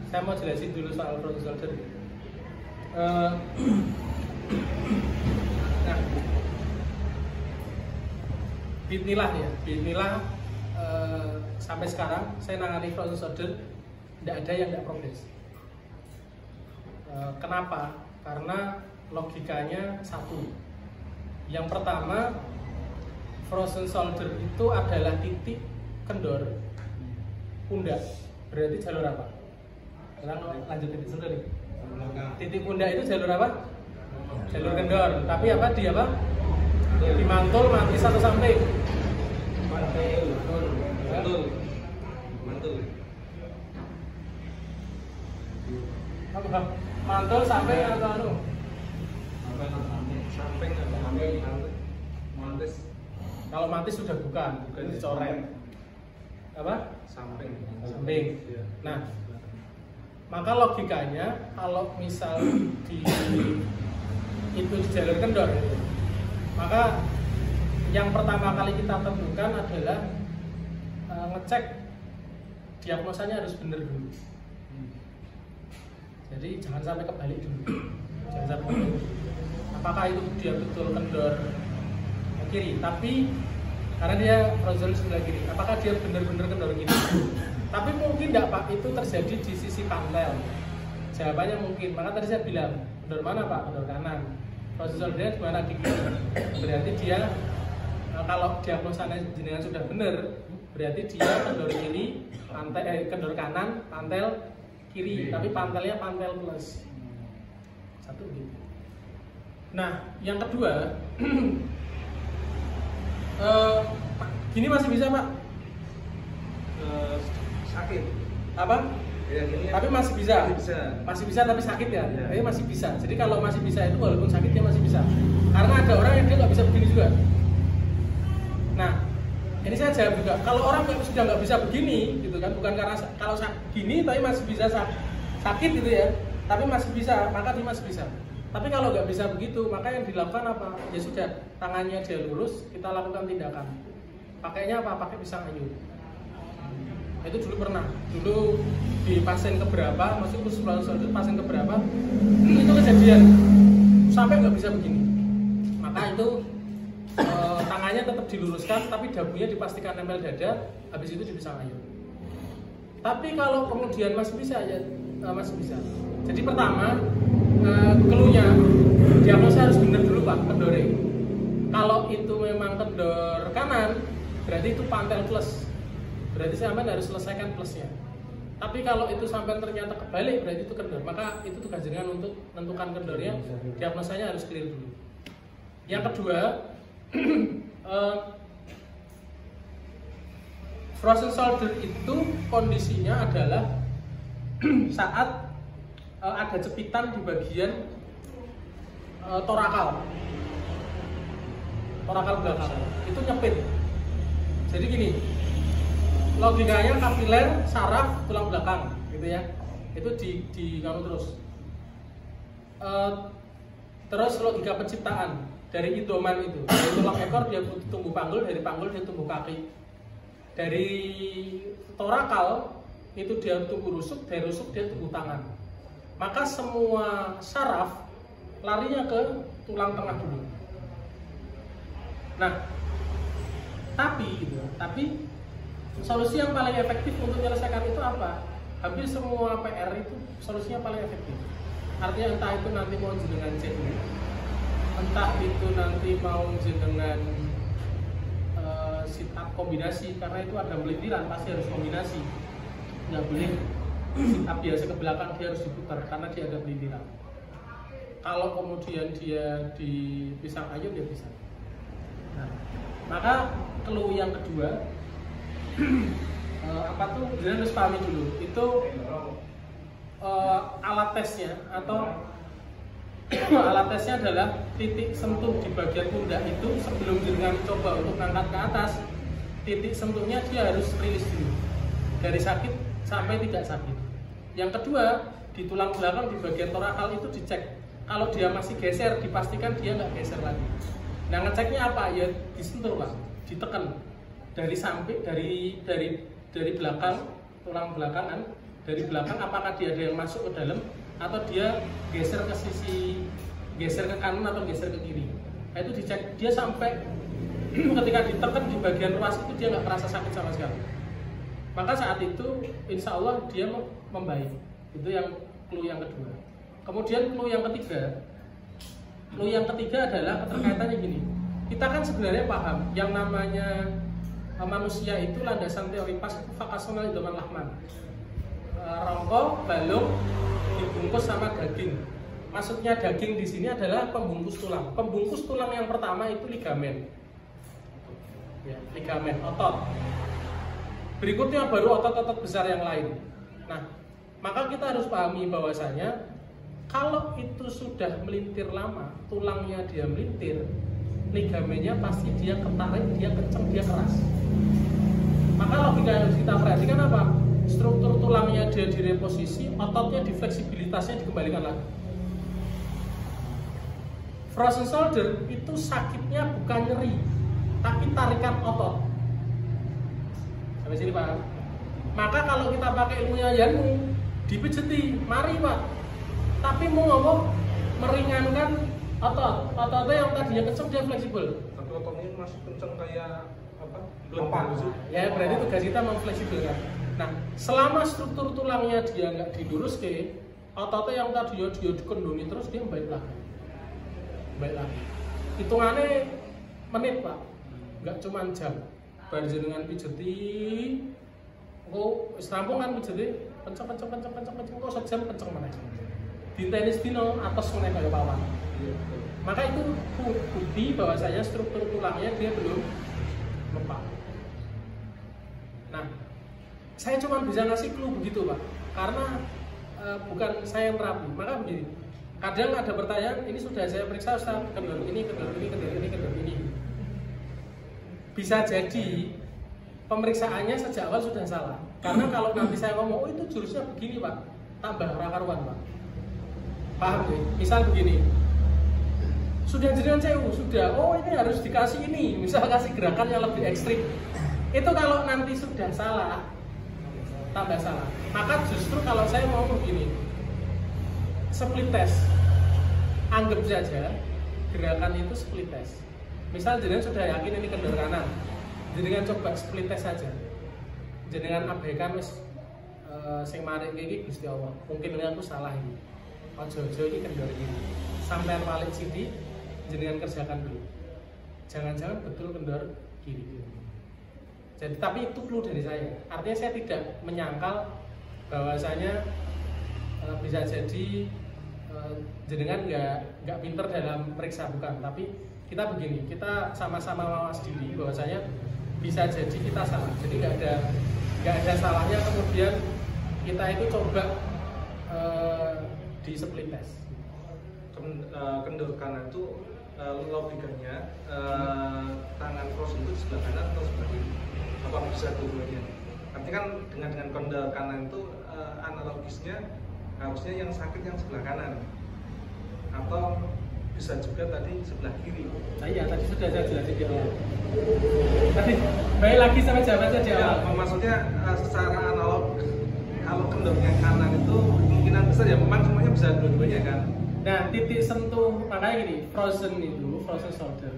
Saya mau jelasin dulu soal frozen shoulder. Nah, bismillah ya, bismillah. Sampai sekarang saya nangani frozen shoulder, tidak ada yang tidak progres. Kenapa? Karena logikanya satu. Yang pertama, frozen shoulder itu adalah titik kendor pundak. Berarti jalur apa? Lanjut titik shoulder nih. Titik pundak itu jalur apa? Jalur kendor. Tapi apa? Di apa? Di mantul, mantis atau samping? Mantul sampai atau anu? Samping mantis. Kalau mantis sudah bukan dicoret. Apa? Samping. Nah, maka logikanya kalau misal itu di jalur kendor, maka yang pertama kali kita tentukan adalah ngecek diagnosanya harus benar dulu. Jadi jangan sampai kebalik dulu. Jangan sampai kebalik. Apakah itu dia betul kendor kiri? Tapi karena dia frozen sebelah kiri, apakah dia benar-benar kendor kiri? Tapi mungkin tidak Pak, itu terjadi di sisi pantel. Jawabannya mungkin. Maka tadi saya bilang, kendor mana Pak? Kendor kanan. Frozen shoulder di mana? Di kiri. Berarti dia kalau diagnosanya jenengan sudah benar, berarti dia kendor kiri, kendor kanan, pantel kiri, tapi pantelnya pantel plus. Satu gitu. Nah, yang kedua, gini masih bisa Pak? Sakit. Apa? Ya, gini tapi masih bisa. Masih bisa tapi sakit ya? Tapi masih bisa. Jadi kalau masih bisa itu walaupun sakit dia masih bisa. Karena ada orang yang dia nggak bisa begini juga. Nah, ini saya jawab juga. Kalau orang yang sudah nggak bisa begini, gitu kan, bukan karena kalau gini tapi masih bisa sakit gitu ya, tapi masih bisa, maka dia masih bisa. Tapi kalau nggak bisa begitu, maka yang dilakukan apa? Ya sudah, tangannya dia lurus, kita lakukan tindakan. Pakainya apa? Pakai pisang ayu. Itu dulu pernah. Dulu di pasien keberapa, maksudnya sebelum pasien keberapa, itu kejadian sampai nggak bisa begini. Maka itu tangannya tetap diluruskan, tapi dagunya dipastikan nempel dada, habis itu dipisang ayu. Tapi kalau kemudian masih bisa ya masih bisa. Jadi pertama keluhnya diagnosa harus benar dulu Pak, kendore. Kalau itu memang kendor kanan, berarti itu pantel plus. Berarti sampai harus selesaikan plusnya. Tapi kalau itu sampai ternyata kebalik, berarti itu kendor. Maka itu tugas jenengan untuk menentukan kendornya, diagnosanya harus clear dulu. Yang kedua, frozen shoulder itu kondisinya adalah saat ada jepitan di bagian torakal belakang itu nyepit. Jadi gini, logikanya kapiler saraf tulang belakang gitu ya, itu di kamu terus logika penciptaan dari idoman itu, dari tulang ekor dia tumbuh panggul, dari panggul dia tumbuh kaki, dari torakal itu dia tumbuh rusuk, dari rusuk dia tumbuh tangan. Maka semua saraf larinya ke tulang tengah dulu. Nah, tapi solusi yang paling efektif untuk menyelesaikan itu apa? Hampir semua PR itu solusinya paling efektif. Artinya entah itu nanti mau jenengan cek, entah itu nanti mau jenengan sit up kombinasi, karena itu ada melintiran pasti harus kombinasi. Nggak boleh sit up biasa ke belakang, dia harus diputar karena dia ada melintiran. Kalau kemudian dia di pisang ayu dia bisa. Nah, maka keluh yang kedua apa tuh? Jangan harus pahami dulu. Itu alat tesnya atau alat tesnya adalah titik sentuh di bagian pundak itu sebelum jenengan coba untuk ngangkat ke atas. Titik sentuhnya dia harus rilis dulu dari sakit sampai tidak sakit. Yang kedua, di tulang belakang di bagian torakal itu dicek. Kalau dia masih geser, dipastikan dia nggak geser lagi. Nah, ngeceknya apa? Ya disentuh Pak, ditekan dari samping, dari belakang tulang belakangan, dari belakang, apakah dia ada yang masuk ke dalam atau dia geser ke sisi, geser ke kanan atau geser ke kiri. Nah, itu dicek, dia sampai ketika ditekan di bagian ruas itu dia nggak merasa sakit sama sekali. Maka saat itu insya Allah dia membaik. Itu yang clue yang kedua. Kemudian clue yang ketiga, adalah keterkaitannya gini. Kita kan sebenarnya paham yang namanya manusia itu landasan teori pas itu fakasonal idoman lahman. Rongko, balung dibungkus sama daging. Maksudnya daging di sini adalah pembungkus tulang. Pembungkus tulang yang pertama itu ligamen. Ya, ligamen, otot. Berikutnya baru otot-otot besar yang lain. Nah, maka kita harus pahami bahwasanya kalau itu sudah melintir lama, tulangnya dia melintir, ligamennya pasti dia ketarik, dia kencang, dia keras. Maka logika yang harus kita perhatikan apa? Struktur tulangnya dia direposisi, ototnya difleksibilitasnya dikembalikan lagi. Frozen shoulder itu sakitnya bukan nyeri, tapi tarikan otot. Sampai sini Pak. Maka kalau kita pakai ilmunya Yanmu, dipijeti, mari Pak. Tapi mau ngomong meringankan ototnya yang tadinya kenceng dia fleksibel. Tapi ototnya masih kenceng kayak apa? Ya berarti tugas kita memfleksibelkan. Nah, selama struktur tulangnya dia nggak diluruskan, ototnya yang tadinya dia dikenduni terus dia baik lagi. Hitungannya menit Pak, nggak cuma jam. Barjenengan pijeti, kok rampung kan pijeti, kenceng, kok sejam kenceng mana? Di tenis dino atas meneh kayak pawan. Maka itu bukti bahwasanya struktur tulangnya dia belum lemah. Nah, saya cuma bisa ngasih clue begitu Pak, karena bukan saya yang terapi. Maka begini, kadang ada pertanyaan, ini sudah saya periksa Ustaz, kendor ini. Bisa jadi pemeriksaannya sejak awal sudah salah. Karena kalau nanti saya ngomong, oh itu jurusnya begini Pak, tambah rakaruan Pak. Paham ya? Misal begini, sudah jenengan CU, sudah, oh ini harus dikasih ini, misal kasih gerakan yang lebih ekstrim. Itu kalau nanti sudah salah, tambah salah. Maka justru kalau saya mau begini, split test, anggap saja gerakan itu split test. Misal jenengan sudah yakin ini kendor kanan, jenengan coba split test saja. Jenengan abaikan sing maring iki Gusti Allah. Mungkin ini aku salah ini. Ojo-ojo ini kendor ini. Sampai balik sini jenengan kerjakan dulu. Jangan-jangan betul kendor kiri. Jadi tapi itu clue dari saya. Artinya saya tidak menyangkal bahwasanya bisa jadi jenengan nggak pinter dalam periksa, bukan. Tapi kita begini, kita sama-sama mawas diri bahwasanya bisa jadi kita salah. Jadi nggak ada salahnya kemudian kita itu coba di split test. Kendor kanan itu logikanya tangan frozen itu di sebelah kanan atau sebelah kiri? Apa bisa dua-duanya? Artinya kan dengan kendor kanan itu analogisnya harusnya yang sakit yang sebelah kanan, atau bisa juga tadi sebelah kiri. Nah iya, tadi sudah saya jelasin di awal. Tadi baik lagi sama jawaban saya di awal. Ya, maksudnya secara analog, kalau kendornya kanan itu kemungkinan besar ya memang semuanya bisa dua-duanya kan. Nah, titik sentuh, makanya gini, frozen shoulder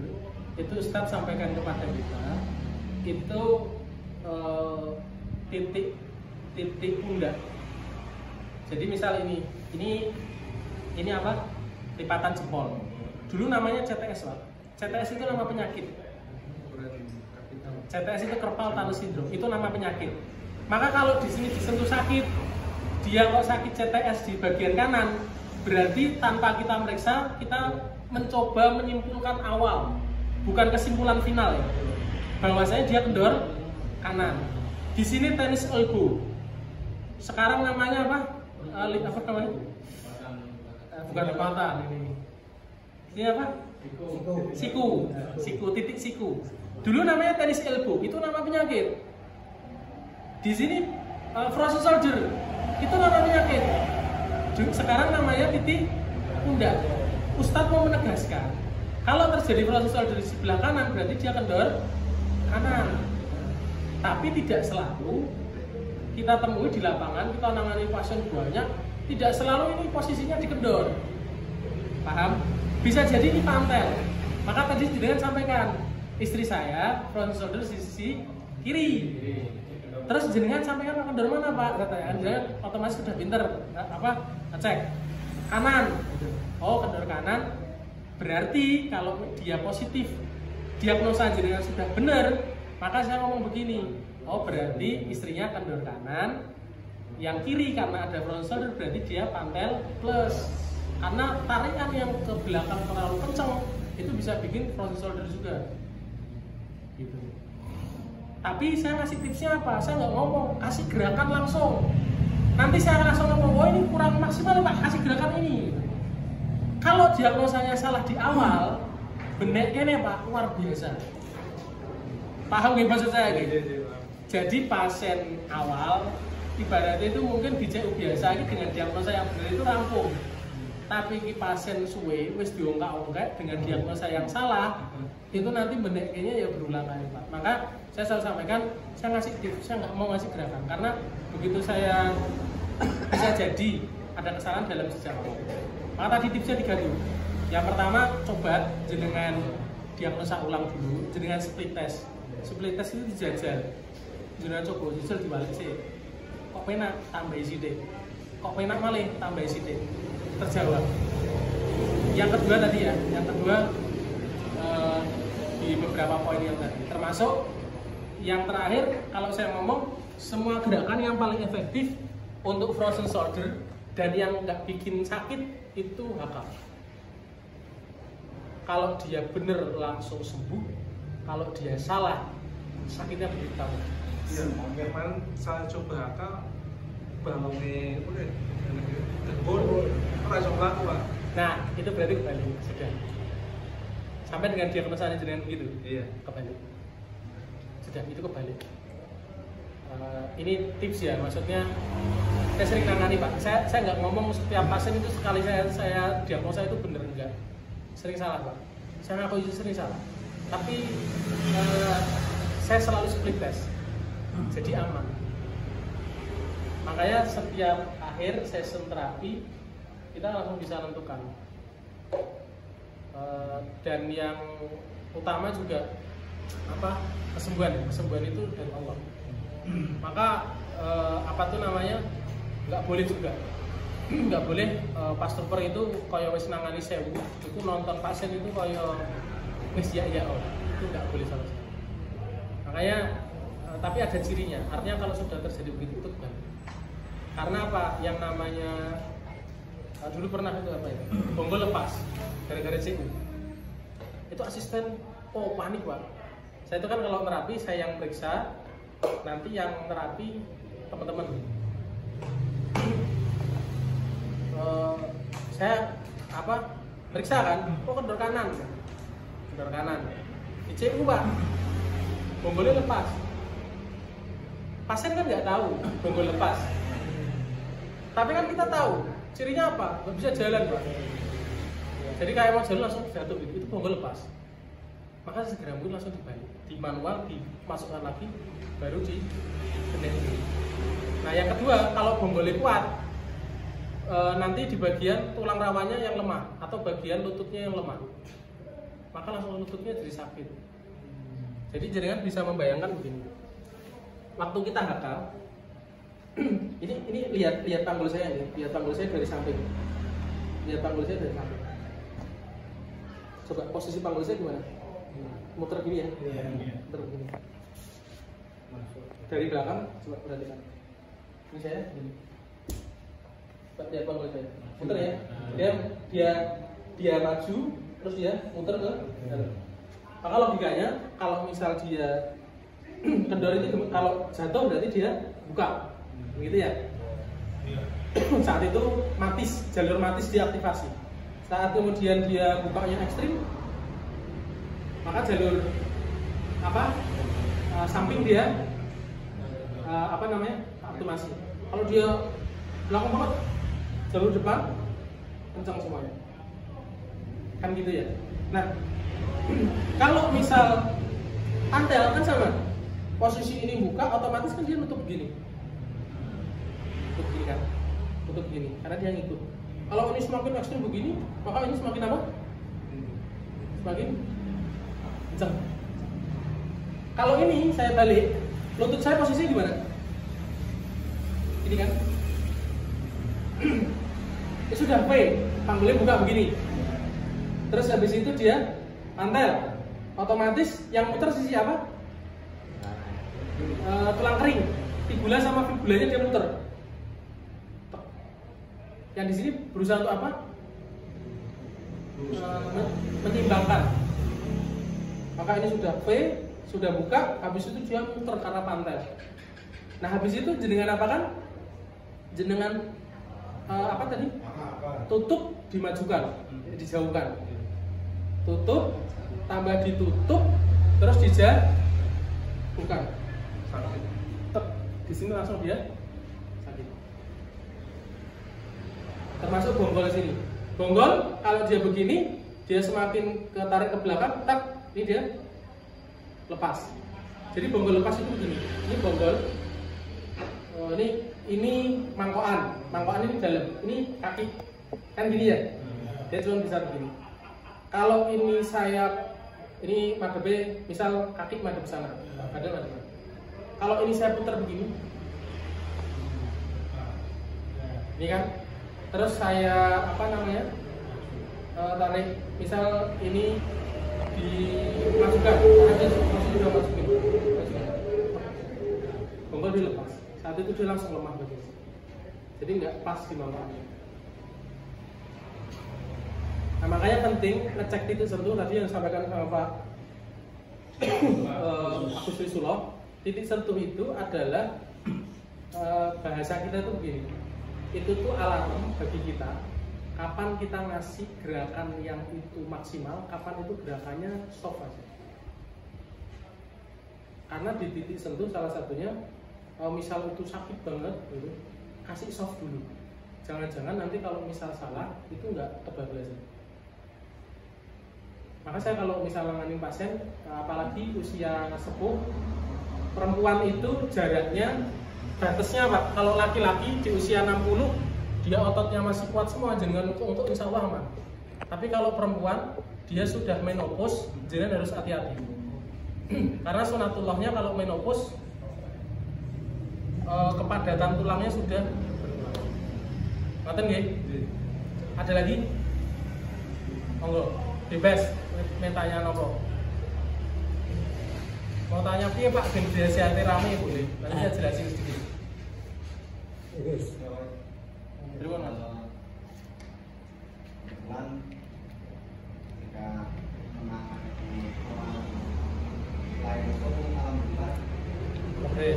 itu Ustadz sampaikan kepada kita, itu titik pundak. Jadi misal ini apa? Lipatan jempol. Dulu namanya CTS Pak. CTS itu nama penyakit. CTS itu carpal tunnel syndrome. Itu nama penyakit. Maka kalau di sini disentuh sakit, dia kok sakit CTS di bagian kanan, berarti tanpa kita meriksa, kita mencoba menyimpulkan awal, bukan kesimpulan final ya. Bahwasanya dia kendor kanan. Di sini tenis elbow. Sekarang namanya apa? Apa namanya? Bukan lipatan ini. Ini apa? Siku, titik siku. Dulu namanya tenis elbow, itu nama penyakit. Di sini frozen shoulder, itu nama penyakit. Sekarang namanya titik pundak. Ustadz mau menegaskan, kalau terjadi frozen shoulder di sebelah kanan berarti dia kendor kanan. Tapi tidak selalu kita temui di lapangan, kita nangani pasien banyak, tidak selalu ini posisinya dikendor. Paham? Bisa jadi ini pantel. Maka tadi jenengan sampaikan, istri saya front shoulder sisi kiri. Terus jenengan sampaikan kendor mana Pak? Katanya, jenengan otomatis sudah pinter ngecek kanan. Oh, kendor kanan. Berarti kalau dia positif, diagnosa jenengan sudah benar, maka saya ngomong begini. Oh, berarti istrinya kendor kanan, yang kiri karena ada front shoulder berarti dia pantel plus. Karena tarikan yang ke belakang terlalu kencang itu bisa bikin front shoulder juga. Gitu. Tapi saya ngasih tipsnya apa? Saya nggak ngomong, kasih gerakan langsung. Nanti saya langsung ngomong, oh ini kurang maksimal Pak, kasih gerakan ini. Kalau diagnosanya salah di awal, beneknya nih Pak luar biasa. Paham nggak maksud saya gitu? Jadi pasien awal ibaratnya itu mungkin BCU biasa dengan diagnosa yang benar itu rampung. Tapi ki pasien suwe wis diongkak-ongkak dengan diagnosa yang salah, itu nanti beneknya ya berulang kali Pak. Maka saya selalu sampaikan, saya ngasih tips, saya nggak mau ngasih gerakan karena begitu saya bisa jadi ada kesalahan dalam sejarah. Maka tadi tipsnya 3 dulu. Yang pertama, coba jenengan diagnosa ulang dulu, jenengan split test. Split test itu dijajal. Jenengan coba jajal dibalik sih. Kok penak tambah sidik. Kok penak malih tambah sidik. Terjawab. Yang kedua tadi ya, yang kedua di beberapa poin yang tadi, termasuk yang terakhir kalau saya ngomong semua gerakan yang paling efektif untuk frozen shoulder dan yang nggak bikin sakit itu HK. Kalau dia bener langsung sembuh, kalau dia salah sakitnya begitu tahu. Iya, kemarin saya coba HK balongnya udah debol, langsung laku Pak. Nah itu berarti kembali sudah sampai dengan diagnosa jenengan begitu. Iya, kembali sudah itu kembali. Ini tips ya, maksudnya saya sering nangani Pak. Saya nggak ngomong setiap pasien itu sekali saya diagnosa itu bener enggak. Sering salah Pak. Saya ngaku itu sering salah. Tapi saya selalu split test. Jadi aman. Makanya setiap akhir session terapi kita langsung bisa tentukan. Dan yang utama juga kesembuhan itu dari Allah. Maka apa tuh namanya, nggak boleh juga nggak boleh pas dokter itu kaya wis nangani sewu itu nonton pasien itu kaya wis ya itu nggak boleh sama sekali. Makanya tapi ada cirinya, artinya kalau sudah terjadi begitu itu bukan. Karena apa, yang namanya dulu pernah itu apa ya, bonggol lepas gara-gara CU itu asisten panik Pak. Saya itu kan kalau terapi saya yang periksa, nanti yang terapi teman-teman. Saya periksa kan, kendor kanan di CU Pak, bonggolnya lepas. Pasien kan nggak tahu bonggol lepas, tapi kan kita tahu cirinya apa, nggak bisa jalan Pak. Jadi kayak mau jalan langsung jatuh gitu, itu bonggol lepas. Maka segera mungkin langsung dibalik, di manual dimasukkan lagi, baru di benek. Nah yang kedua, kalau bonggolnya kuat, nanti di bagian tulang rawannya yang lemah atau bagian lututnya yang lemah, maka langsung lututnya jadi sakit. Jadi jenengan bisa membayangkan begini, waktu kita HK, ini lihat panggul saya ini, lihat panggul saya dari samping, coba posisi panggul saya gimana? Muter gini ya? Iya. Muter gini. Dari belakang coba perhatikan. Ini saya gini. Coba lihat panggul saya. Muter ya. Dia maju, terus dia muter ke dalam. Maka logikanya kalau misal dia kendor itu kalau jatuh berarti dia buka, begitu ya? Saat itu jalur matis diaktifasi. Saat kemudian dia bukanya ekstrim, maka jalur samping dia aktivasi. Kalau dia belakang banget, jalur depan kencang semuanya, kan gitu ya. Nah kalau misal pantel kan sama, posisi ini buka otomatis kan dia nutup begini. ikut begini kan, ikut begini, karena dia ngikut. Kalau ini semakin ekstrim begini, maka ini semakin apa? Semakin kencang. Kalau ini saya balik, lutut saya posisinya di mana? Ini kan? Ini sudah V, panggulnya buka begini. Terus habis itu dia mantel, otomatis yang muter sisi apa? Tulang kering, fibula sama fibulanya dia muter. Yang di sini berusaha untuk apa? Menyeimbangkan. Maka ini sudah V, sudah buka, habis itu dia muter karena pantel. Nah habis itu jenengan apa kan? Jenengan apa tadi? Tutup dimajukan, dijauhkan. Tutup, tambah ditutup, terus dijauhkan. Tek, di sini langsung dia sakit. Termasuk bonggol sini. Bonggol kalau dia begini, dia semakin ketarik ke belakang, tak, ini dia lepas. Jadi bonggol lepas itu begini. Ini bonggol. Ini mangkokan. Mangkokan ini dalam. Ini kaki. Kan gini ya. Dia cuma bisa begini. Kalau ini sayap, ini madepnya, misal kaki madep sana, badan madep. Kalau ini saya putar begini, ini kan. Terus saya apa namanya? Tarik, misal ini dimasukkan, ada sudah masukin, bonggol dilepas. Saat itu dia langsung lemah begini. Jadi nggak pas di bawahnya. Nah makanya penting ngecek titik sentuh tadi yang disampaikan sama Pak Agus Risuloh. Titik sentuh itu adalah bahasa kita itu begini. Itu tuh alarm bagi kita kapan kita ngasih gerakan yang itu maksimal, kapan itu gerakannya stop aja. Karena di titik sentuh salah satunya misal itu sakit banget gitu, kasih soft dulu. Jangan-jangan nanti kalau misal salah itu nggak kebablasan. Maka saya kalau misal nanganin pasien, apalagi usia sepuh, perempuan itu jaraknya batasnya Pak. Kalau laki-laki di usia 60 dia ototnya masih kuat semua, jangan untuk insya Allah aman. Tapi kalau perempuan dia sudah menopause, jangan harus hati-hati. Karena sunatullahnya kalau menopause kepadatan tulangnya sudah berkurang. Ngaten nggih? Ada lagi? Monggo, bebas. Tanya nopo? Mau tanya piye Pak? Ben disihati rame boleh. Nanti saya jelasin sedikit. Yes. Terima kasih. Kebetulan ketika menangani orang lain itu alhamdulillah. Oke.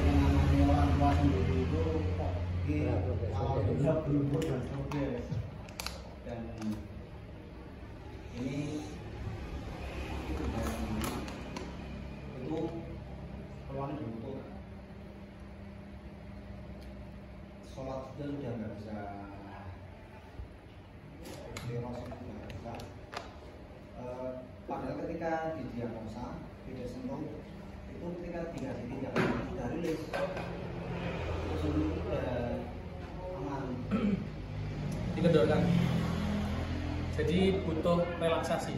Menangani orang tua sendiri itu kalau bisa berumur dan sukses. Dan ini itu peluangnya dibutuhkan. Sholat sudah nggak bisa, dirosin nggak bisa. Padahal ketika didiagnosa tidak sentuh itu ketika dikasih tindakan sudah rilis, terus itu udah aman. Dikendorkan. Jadi butuh relaksasi.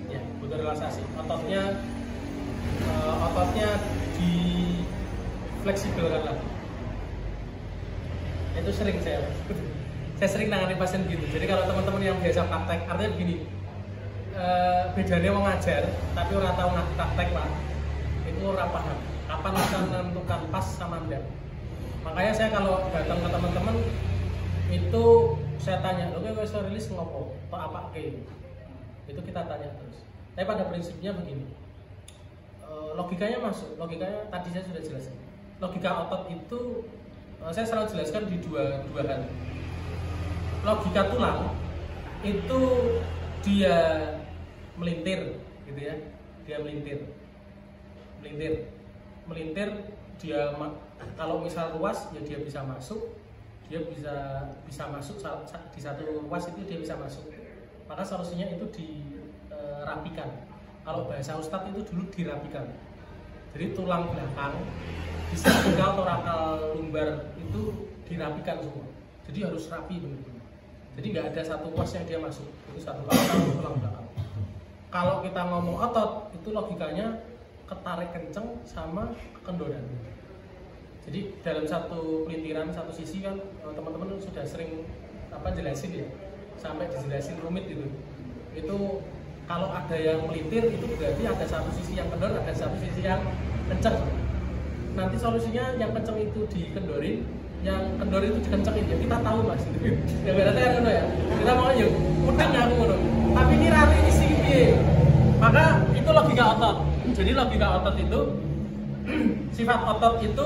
Ya, butuh relaksasi. Ototnya di fleksibelkan lagi. Itu sering saya sering nangani pasien gitu. Jadi kalau teman-teman yang biasa praktek, artinya begini, bedanya mau ngajar tapi orang tahu praktek Pak, itu orang paham kapan bisa menentukan pas sama enggak. Makanya saya kalau datang ke teman-teman itu saya tanya, lo bisa rilis ngopo atau apa kayak itu kita tanya terus. Tapi pada prinsipnya begini, logikanya masuk, logikanya tadi saya sudah jelaskan. Logika otot itu saya selalu jelaskan di dua hal. Logika tulang itu dia melintir, gitu ya, dia melintir, dia kalau misal luas ya dia bisa masuk, dia bisa masuk di satu ruas itu dia bisa masuk. Maka solusinya itu dirapikan. Kalau bahasa Ustadz itu dulu dirapikan. Jadi tulang belakang di cervical torakal lumbar itu dirapikan semua. Jadi harus rapi benar-benar. Jadi nggak ada satu pos yang dia masuk. Itu satu kalau tulang belakang. Kalau kita ngomong otot, itu logikanya ketarik kenceng sama kekendoran. Jadi dalam satu pelintiran, satu sisi kan teman-teman sudah sering jelasin ya, sampai dijelasin rumit gitu. Itu kalau ada yang melintir itu berarti ada satu sisi yang kendor, ada satu sisi yang kenceng. Nanti solusinya yang kenceng itu dikendorin, yang kendor itu dikencengin ya. Kita tahu mas, ya berarti kan ya. Kita mau yuk, udang aku ngono. Tapi ini rame ini sih. Maka itu logika otot. Jadi logika otot itu sifat otot itu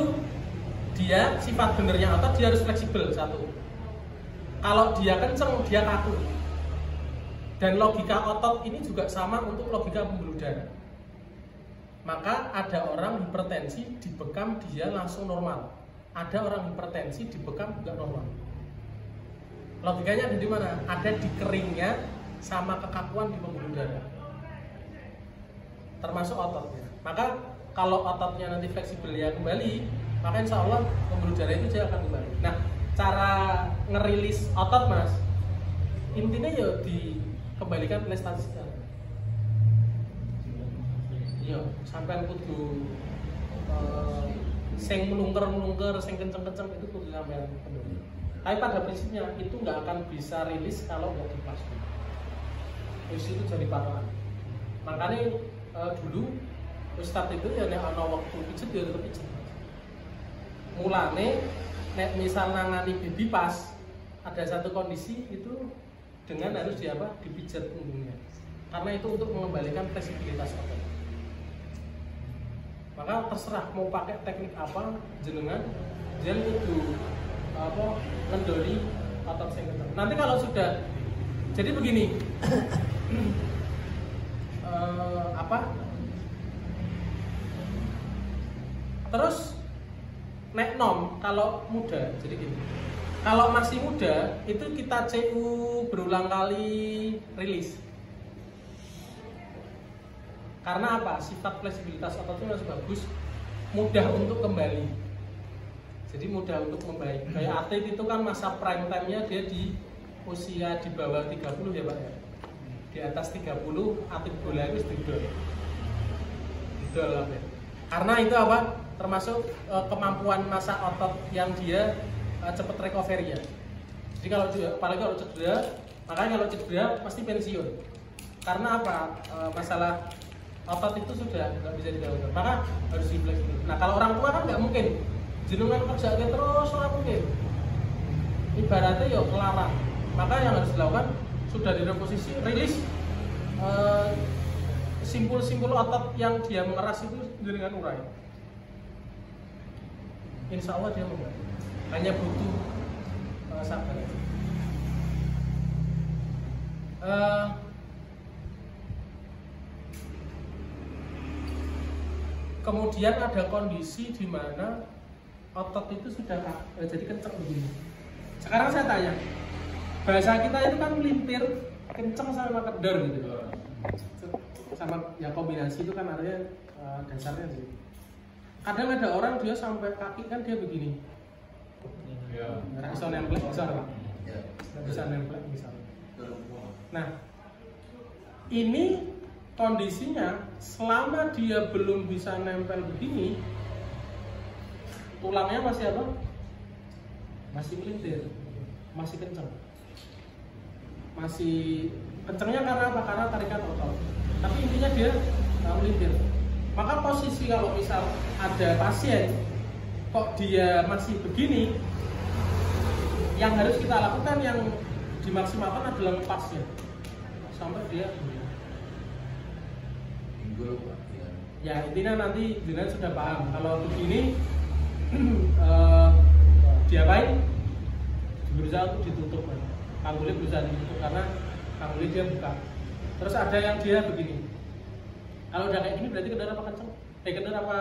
dia sifat benernya otot dia harus fleksibel satu. Kalau dia kenceng dia kaku. Dan logika otot ini juga sama untuk logika pembuluh darah. Maka ada orang hipertensi dibekam dia langsung normal. Ada orang hipertensi dibekam juga normal. Logikanya ada di mana? Ada di keringnya sama kekakuan di pembuluh darah. Termasuk ototnya. Maka kalau ototnya nanti fleksibel ya kembali, maka insya Allah pembuluh darah itu dia akan kembali. Nah, cara ngerilis otot mas, intinya ya dikembalikan statistik. Iya, sampai kudu sing melungker, sing kenceng-kenceng itu kudu sampai kendor. Tapi pada prinsipnya itu nggak akan bisa rilis kalau nggak dipasung. Terus itu jadi patokan. Makanya dulu Ustadz itu ya nek ana waktu pijet ya tetep pijet. Mulane nek misal nangani baby pas ada satu kondisi itu dengan harus dipijat punggungnya. Karena itu untuk mengembalikan fleksibilitas otot. Maka terserah mau pakai teknik apa jenengan jangan kudu ngendori otot sing kenceng. Nanti kalau sudah jadi begini terus nek nom kalau muda jadi gini. Kalau masih muda itu kita CU berulang kali rilis. Karena apa? Sifat fleksibilitas otot itu masih bagus, mudah untuk kembali. Jadi mudah untuk membaik. Kayak atlet itu kan masa prime time-nya dia di usia di bawah 30 ya Pak ya. Di atas 30 atlet bola itu didol. Didol apa ya? Karena itu apa? Termasuk kemampuan masa otot yang dia cepat recovery ya. Jadi kalau apalagi kalau cedera, makanya kalau cedera pasti pensiun. Karena apa? Masalah otot itu sudah nggak bisa diganggu, maka harus difleksibel. Nah kalau orang tua kan nggak mungkin, jenengan kerja terus orang mungkin. Ibaratnya ya kelarang. Maka yang harus dilakukan sudah di posisi rilis simpul-simpul otot yang dia mengeras itu dengan urai. Insya Allah dia membantu. Hanya butuh sabar. Kemudian ada kondisi di mana otot itu sudah jadi kenceng begini. Sekarang saya tanya, bahasa kita itu kan melintir, kenceng sama kendor gitu. Sama ya kombinasi itu kan artinya dasarnya gitu. Kadang ada orang dia sampai kaki kan dia begini. Nggak bisa nempel misalnya. Nggak bisa nempel misalnya. Nah, ini kondisinya selama dia belum bisa nempel begini, tulangnya masih apa? Masih melintir, masih kenceng. Masih kencengnya karena apa? Karena tarikan otot. Tapi intinya dia melintir. Maka posisi kalau misal ada pasien kok dia masih begini, yang harus kita lakukan yang dimaksimalkan adalah lepasnya sampai dia ya intinya nanti jenengan sudah paham kalau begini diapain? Berusaha untuk ditutup, kanggulnya berusaha ditutup karena kanggulnya dia buka. Terus ada yang dia begini. Kalau udah kayak gini berarti kendor apa kenceng? Kendor apa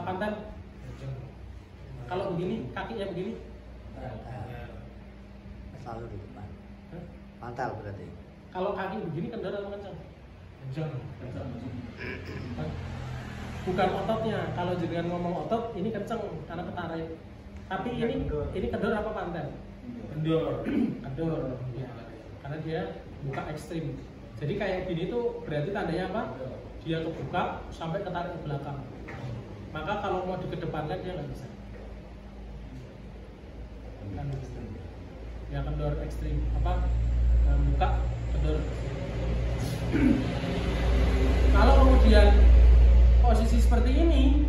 pantal? Kalau begini kakinya begini? Selalu di depan. Pantal berarti. Kalau kaki begini kendor apa kenceng? Kenceng. bukan ototnya. Kalau jenengan ngomong otot, ini kenceng karena ketarik. Tapi ini kendor apa pantel? Kendor. Kendor. Ya. Karena dia buka ekstrim. Jadi kayak gini tuh berarti tandanya apa? Dia kebuka sampai ketarik ke belakang. Maka kalau mau dikedepankan dia nggak bisa. Ya kendor ekstrim. Apa? Buka kendor. Kalau kemudian posisi seperti ini,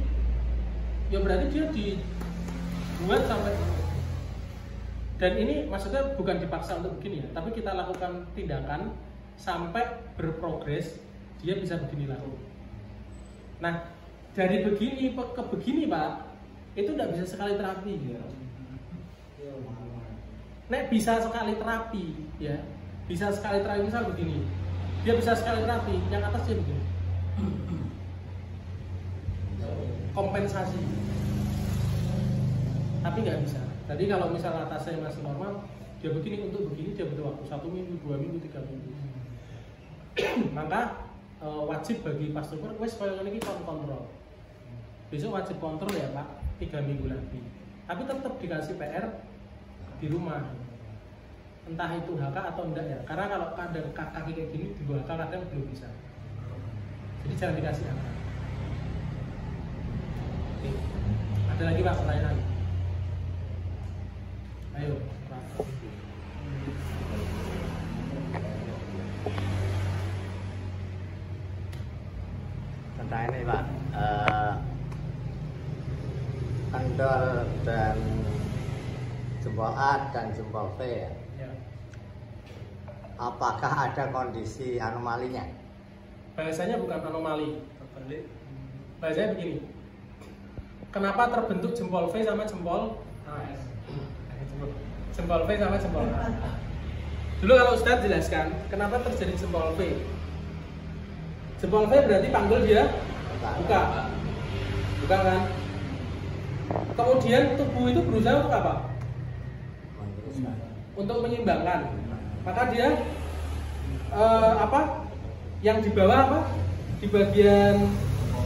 ya berarti dia dibuat sampai. Dan ini maksudnya bukan dipaksa untuk begini ya, tapi kita lakukan tindakan sampai berprogres dia bisa begini lagi. Nah, dari begini ke begini Pak, itu tidak bisa sekali terapi ya. Nek bisa sekali terapi ya, bisa sekali terapi misal begini, dia bisa sekali terapi, yang atas dia begini. Kompensasi, tapi nggak bisa. Jadi kalau misalnya atasnya masih normal, dia begini untuk begini dia butuh waktu 1 minggu, 2 minggu, 3 minggu. Maka wajib bagi pastor wes kalau ini kontrol. Besok wajib kontrol ya Pak, 3 minggu lagi. Tapi tetap dikasih PR di rumah. Entah itu HK atau enggak ya. Karena kalau ada kaki kayak gini di bawah HK kadang belum bisa. Jadi jangan dikasih HK. Oke. Ada lagi Pak pertanyaan? Ayo, Pak. Tentang ini Pak, kendor dan jempol A dan jempol V ya. Ya. Apakah ada kondisi anomalinya? Bahasanya bukan anomali. Bahasanya begini. Kenapa terbentuk jempol V sama jempol A? Jempol V sama jempol A. Dulu kalau Ustadz jelaskan kenapa terjadi jempol V. Jempol V berarti panggul dia buka. Buka kan? Kemudian tubuh itu berusaha untuk apa? Untuk menyeimbangkan. Maka dia yang di bawah apa? Di bagian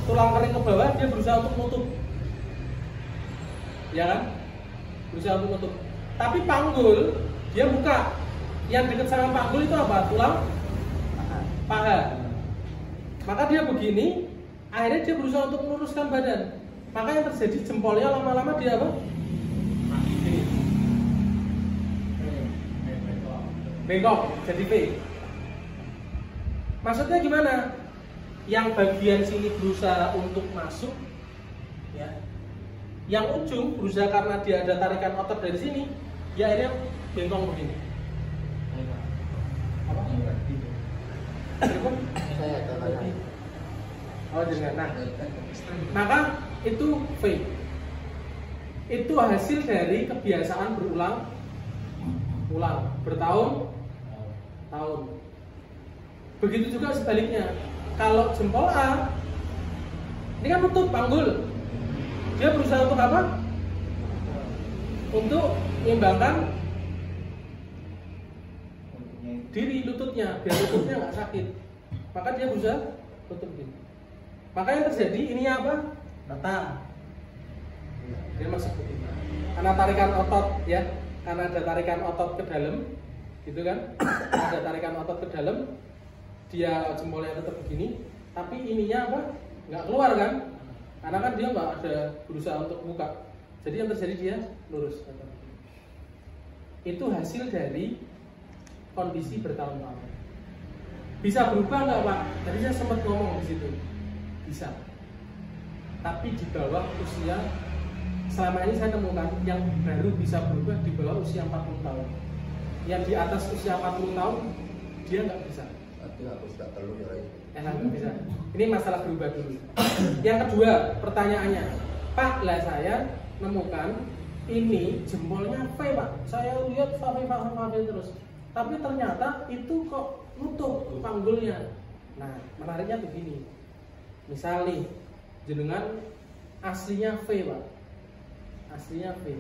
tulang kering ke bawah dia berusaha untuk nutup. Ya kan? Berusaha untuk nutup. Tapi panggul dia buka. Yang dekat sama panggul itu apa? Tulang paha. Maka dia begini, akhirnya dia berusaha untuk meluruskan badan. Maka yang terjadi jempolnya lama-lama dia apa? Gini. Bengkok, jadi V. Maksudnya gimana? Yang bagian sini berusaha untuk masuk, ya. Yang ujung berusaha karena dia ada tarikan otot dari sini, dia akhirnya bengkok begini. Apa? Saya contohnya. Oh jangan. Nah, maka itu V. Itu hasil dari kebiasaan berulang, bertahun-tahun. Begitu juga sebaliknya. Kalau jempol A, ini kan nutup panggul. Dia berusaha untuk apa? Untuk mengimbangkan diri lututnya, biar lututnya nggak sakit. Maka dia berusaha tutup gini. Maka yang terjadi ininya apa? Rata. Dia masuk begini. Karena tarikan otot ya, karena ada tarikan otot ke dalam, gitu kan? Ada tarikan otot ke dalam, dia jempolnya tetap begini, tapi ininya apa? Nggak keluar kan? Karena kan dia nggak ada berusaha untuk buka. Jadi yang terjadi dia lurus. Itu hasil dari kondisi bertahun-tahun. Bisa berubah nggak Pak? Tadi saya sempat ngomong di situ. Bisa. Tapi di bawah usia, selama ini saya temukan yang baru bisa berubah di bawah usia 40 tahun. Yang di atas usia 40 tahun dia nggak bisa. Tapi aku sudah telur ya. Nggak bisa. Ini masalah berubah dulu. Yang kedua, pertanyaannya, Pak, lah saya menemukan ini jempolnya V Pak. Saya lihat V terus. Tapi ternyata itu kok nutup panggulnya. Nah, menariknya begini. Misal nih, jenengan aslinya V Pak. Aslinya V.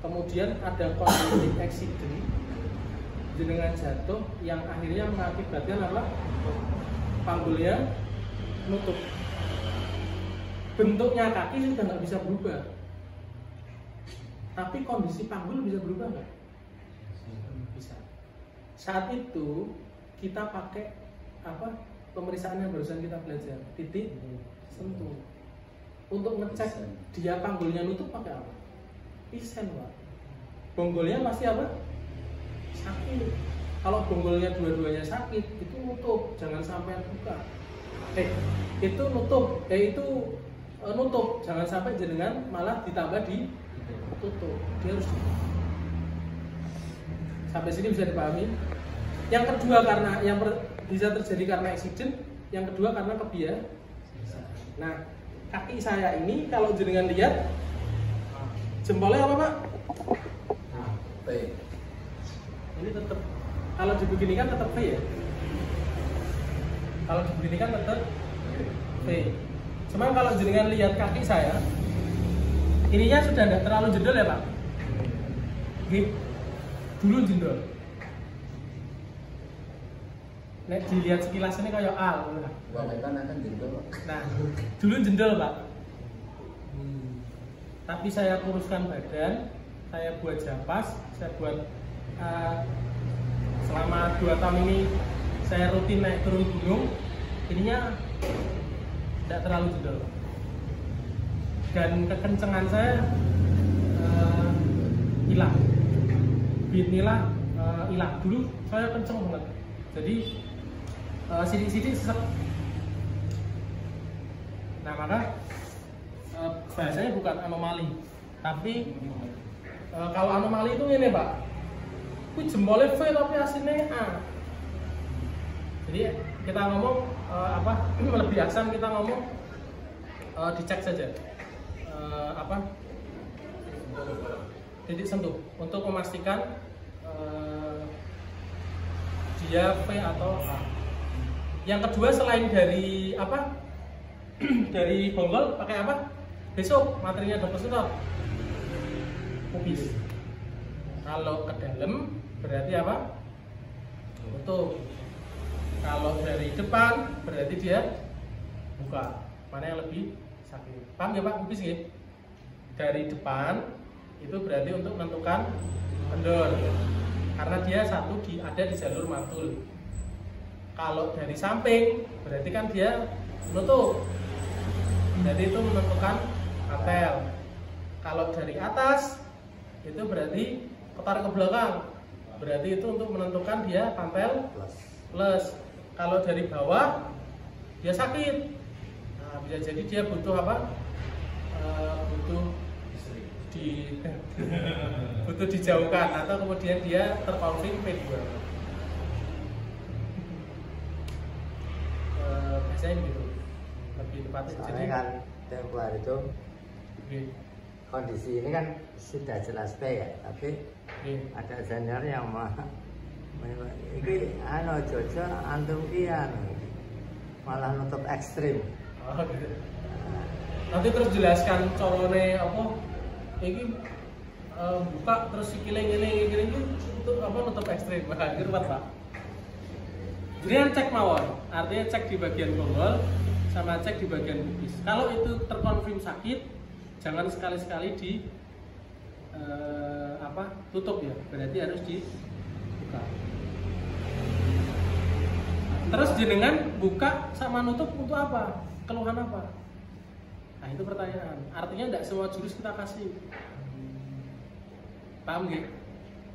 Kemudian ada kondisi eksiden, jenengan jatuh yang akhirnya mengakibatkan apa? Panggulnya nutup. bentuknya kaki sudah nggak bisa berubah, tapi kondisi panggul bisa berubah nggak? Bisa. Saat itu kita pakai apa? Pemeriksaan yang barusan kita belajar, titik sentuh. Untuk ngecek dia panggulnya nutup pakai apa? Pisen, Pak. Bonggolnya masih apa? Sakit. Kalau bonggolnya dua-duanya sakit, itu nutup, jangan sampai buka. Itu nutup, nutup, jangan sampai jenengan malah ditambah di tutup. Dia harus sampai sini bisa dipahami. Yang kedua karena bisa terjadi karena accident, yang kedua karena kebiasaan. Nah, kaki saya ini kalau jenengan lihat jempolnya apa, Pak? V. Ini tetap kalau dibeginikan tetap V ya. Kalau dibeginikan tetap V. Cuma kalau jenengan lihat kaki saya, ininya sudah tidak terlalu jendol ya, Pak. Dulu jendol. Nek dilihat sekilas ini kayak A. Nah, dulu jendol, Pak. Tapi saya kuruskan badan, saya buat jampas, saya buat selama 2 tahun ini saya rutin naik turun gunung, ininya tidak terlalu jendol. Dan kekencengan saya hilang, beatnya hilang. Dulu saya kenceng banget, jadi sidik-sidik sesek. Nah, maka bahasanya bukan anomali, tapi kalau anomali itu ini, Pak, ku jempolnya V tapi aslinya A. Jadi kita ngomong lebih asam kita ngomong dicek saja titik sentuh untuk memastikan dia V atau A. Yang kedua selain dari dari bonggol pakai apa? Besok materinya Dr. Suto pubis. Kalau ke dalam berarti apa? Tutup. Kalau dari depan berarti dia buka. Mana yang lebih sakit? Paham ya, Pak? Pubis ya? Dari depan itu berarti untuk menentukan kendor, karena dia ada di jalur mantul. Kalau dari samping berarti kan dia menutup, jadi itu menentukan atel. Kalau dari atas itu berarti ketarik ke belakang, berarti itu untuk menentukan dia pantel plus. Kalau dari bawah dia sakit, nah, bisa jadi dia butuh apa? Butuh dijauhkan atau kemudian dia terkonflik P2. Biasanya gitu, lebih tepatnya. Jadi kan tempo hari itu kondisi ini kan sudah jelas P ya, tapi ada senior yang ini Jojo antum kian malah nutup ekstrim. Oh, gitu. Nanti terus jelaskan corone apa? Ini buka terus sikile ini itu apa nutup ekstrim. Akhir Pak. Jadi yang cek mawon, artinya cek di bagian bonggol sama cek di bagian pubis. Kalau itu terkonfirm sakit, jangan sekali-sekali tutup ya, berarti harus dibuka. Terus jenengan buka sama nutup untuk apa? Keluhan apa? Nah itu pertanyaan. Artinya tidak semua jurus kita kasih. Paham nggak?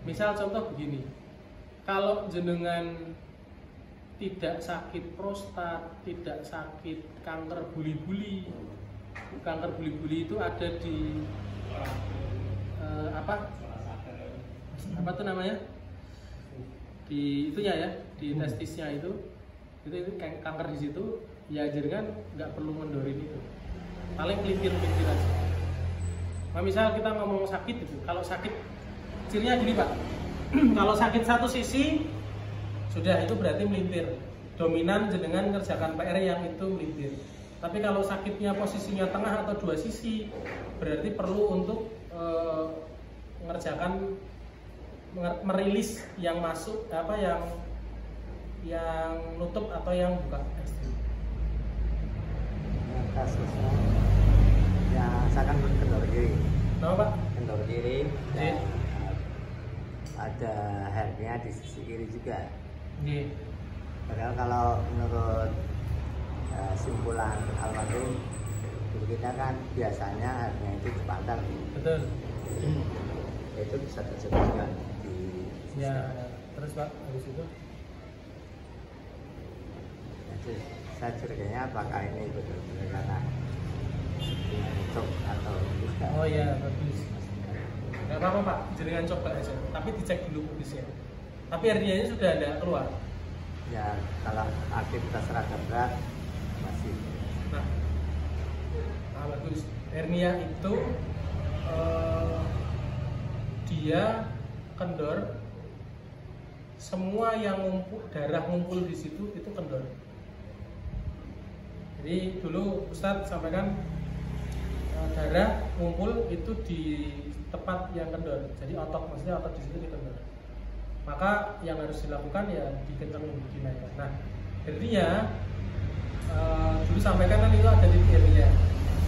Misal contoh begini, kalau jenengan tidak sakit prostat, tidak sakit kanker buli-buli. Kanker buli-buli itu ada di apa tuh namanya? Di itunya ya, di testisnya itu kanker di situ. Ya jenengan nggak perlu mendorin itu. Paling pelintir-pelintir aja. Nah, misal kita ngomong sakit itu, kalau sakit cirinya gini Pak. Kalau sakit satu sisi sudah itu berarti melintir. Dominan jenengan ngerjakan PR yang itu melintir. Tapi kalau sakitnya posisinya tengah atau dua sisi, berarti perlu untuk mengerjakan merilis yang masuk yang nutup atau yang buka. Kasusnya Ya, saya kan kendor kiri. Kenapa Pak? Kendor kiri. Iya. Ada hernia di sisi kiri juga. Iya. Padahal kalau menurut simpulan almarhum guru kita kan biasanya hernia itu di pantat. Betul. Itu bisa terjadi juga di Ya, terus Pak, habis itu? Jadi saya curiganya apakah ini betul-betul karena cok atau bukan? Oh iya, bagus. Gak apa-apa Pak, jaringan coba aja. Tapi dicek dulu kubisnya. Tapi hernianya sudah ada keluar. Ya kalau aktivitas rada berat masih. Nah, bagus. Hernia itu dia kendor. Semua yang darah ngumpul di situ itu kendor. Jadi dulu Ustadz sampaikan darah ngumpul itu di tempat yang kendor. Jadi otot, maksudnya otot di situ dikendor. Maka yang harus dilakukan ya dikencangin, dinaikkan. Nah, hernia dulu sampaikan kan itu ada titik hernia.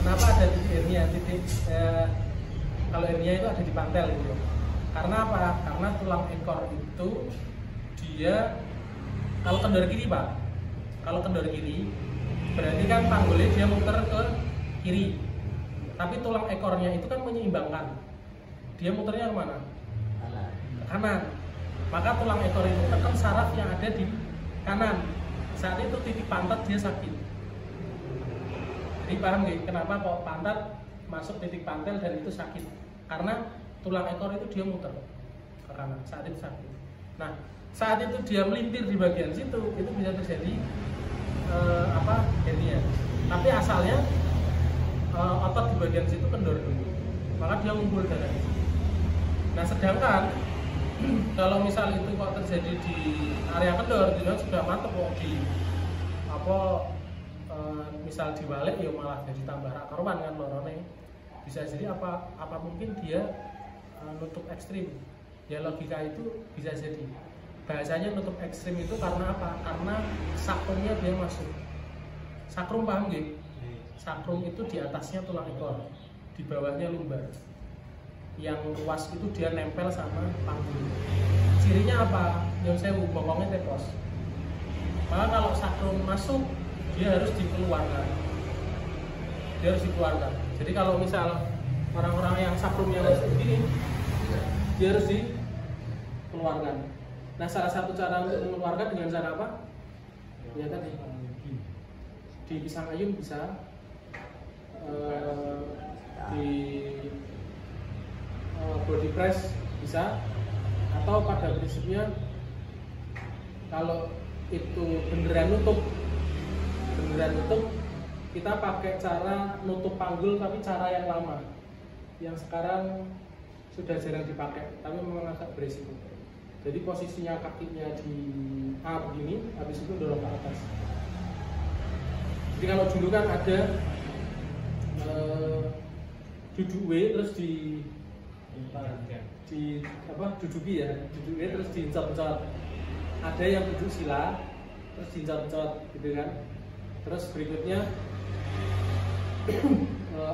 Kenapa ada titik hernia? Kalau hernia itu ada di pantel gitu. Karena apa? Karena tulang ekor itu dia kalau kendor kiri Pak, kalau kendor kiri berarti kan panggulnya dia muter ke kiri, tapi tulang ekornya itu kan menyeimbangkan, dia muternya kemana? Ke kanan. Maka tulang ekor itu tekan saraf yang ada di kanan. Saat itu titik pantat dia sakit. Jadi paham nggak kenapa kok pantat masuk titik pantel dan itu sakit? Karena tulang ekor itu dia muter ke kanan, saat itu sakit. Nah, saat itu dia melintir di bagian situ, itu bisa terjadi hernia. Tapi asalnya otot di bagian situ kendor dulu, maka dia ngumpul darah. Nah, sedangkan kalau misal itu kok terjadi di area kendor, dia sudah mantep kok di misal dibalik ya malah jadi tambah karuan kan lorone. Bisa jadi apa mungkin dia nutup ekstrim. Ya logika itu bisa jadi. Bahasanya nutup ekstrim itu karena apa? Karena sakrumnya dia masuk. Sakrum paham nggih? Sakrum itu di atasnya tulang ekor, di bawahnya lumbar. Yang luas itu dia nempel sama panggul. Cirinya apa? Yang saya bokongnya tepos. Maka kalau sakrum masuk, dia harus dikeluarkan. Jadi kalau misal orang-orang yang sakrumnya masuk begini, dia harus dikeluarkan. Nah, salah satu cara untuk mengeluarkan dengan cara apa? Ya tadi di pisang ayun bisa, di body press bisa, atau pada prinsipnya kalau itu beneran nutup kita pakai cara nutup panggul tapi cara yang lama yang sekarang sudah jarang dipakai tapi memang agak berisiko. Jadi posisinya kakinya di A begini, habis itu dorong ke atas. Jadi kalau dulu kan ada duduk W terus duduki ya, duduk W terus diincot-incot. Ada yang duduk sila terus diincot-incot gitu kan. Terus berikutnya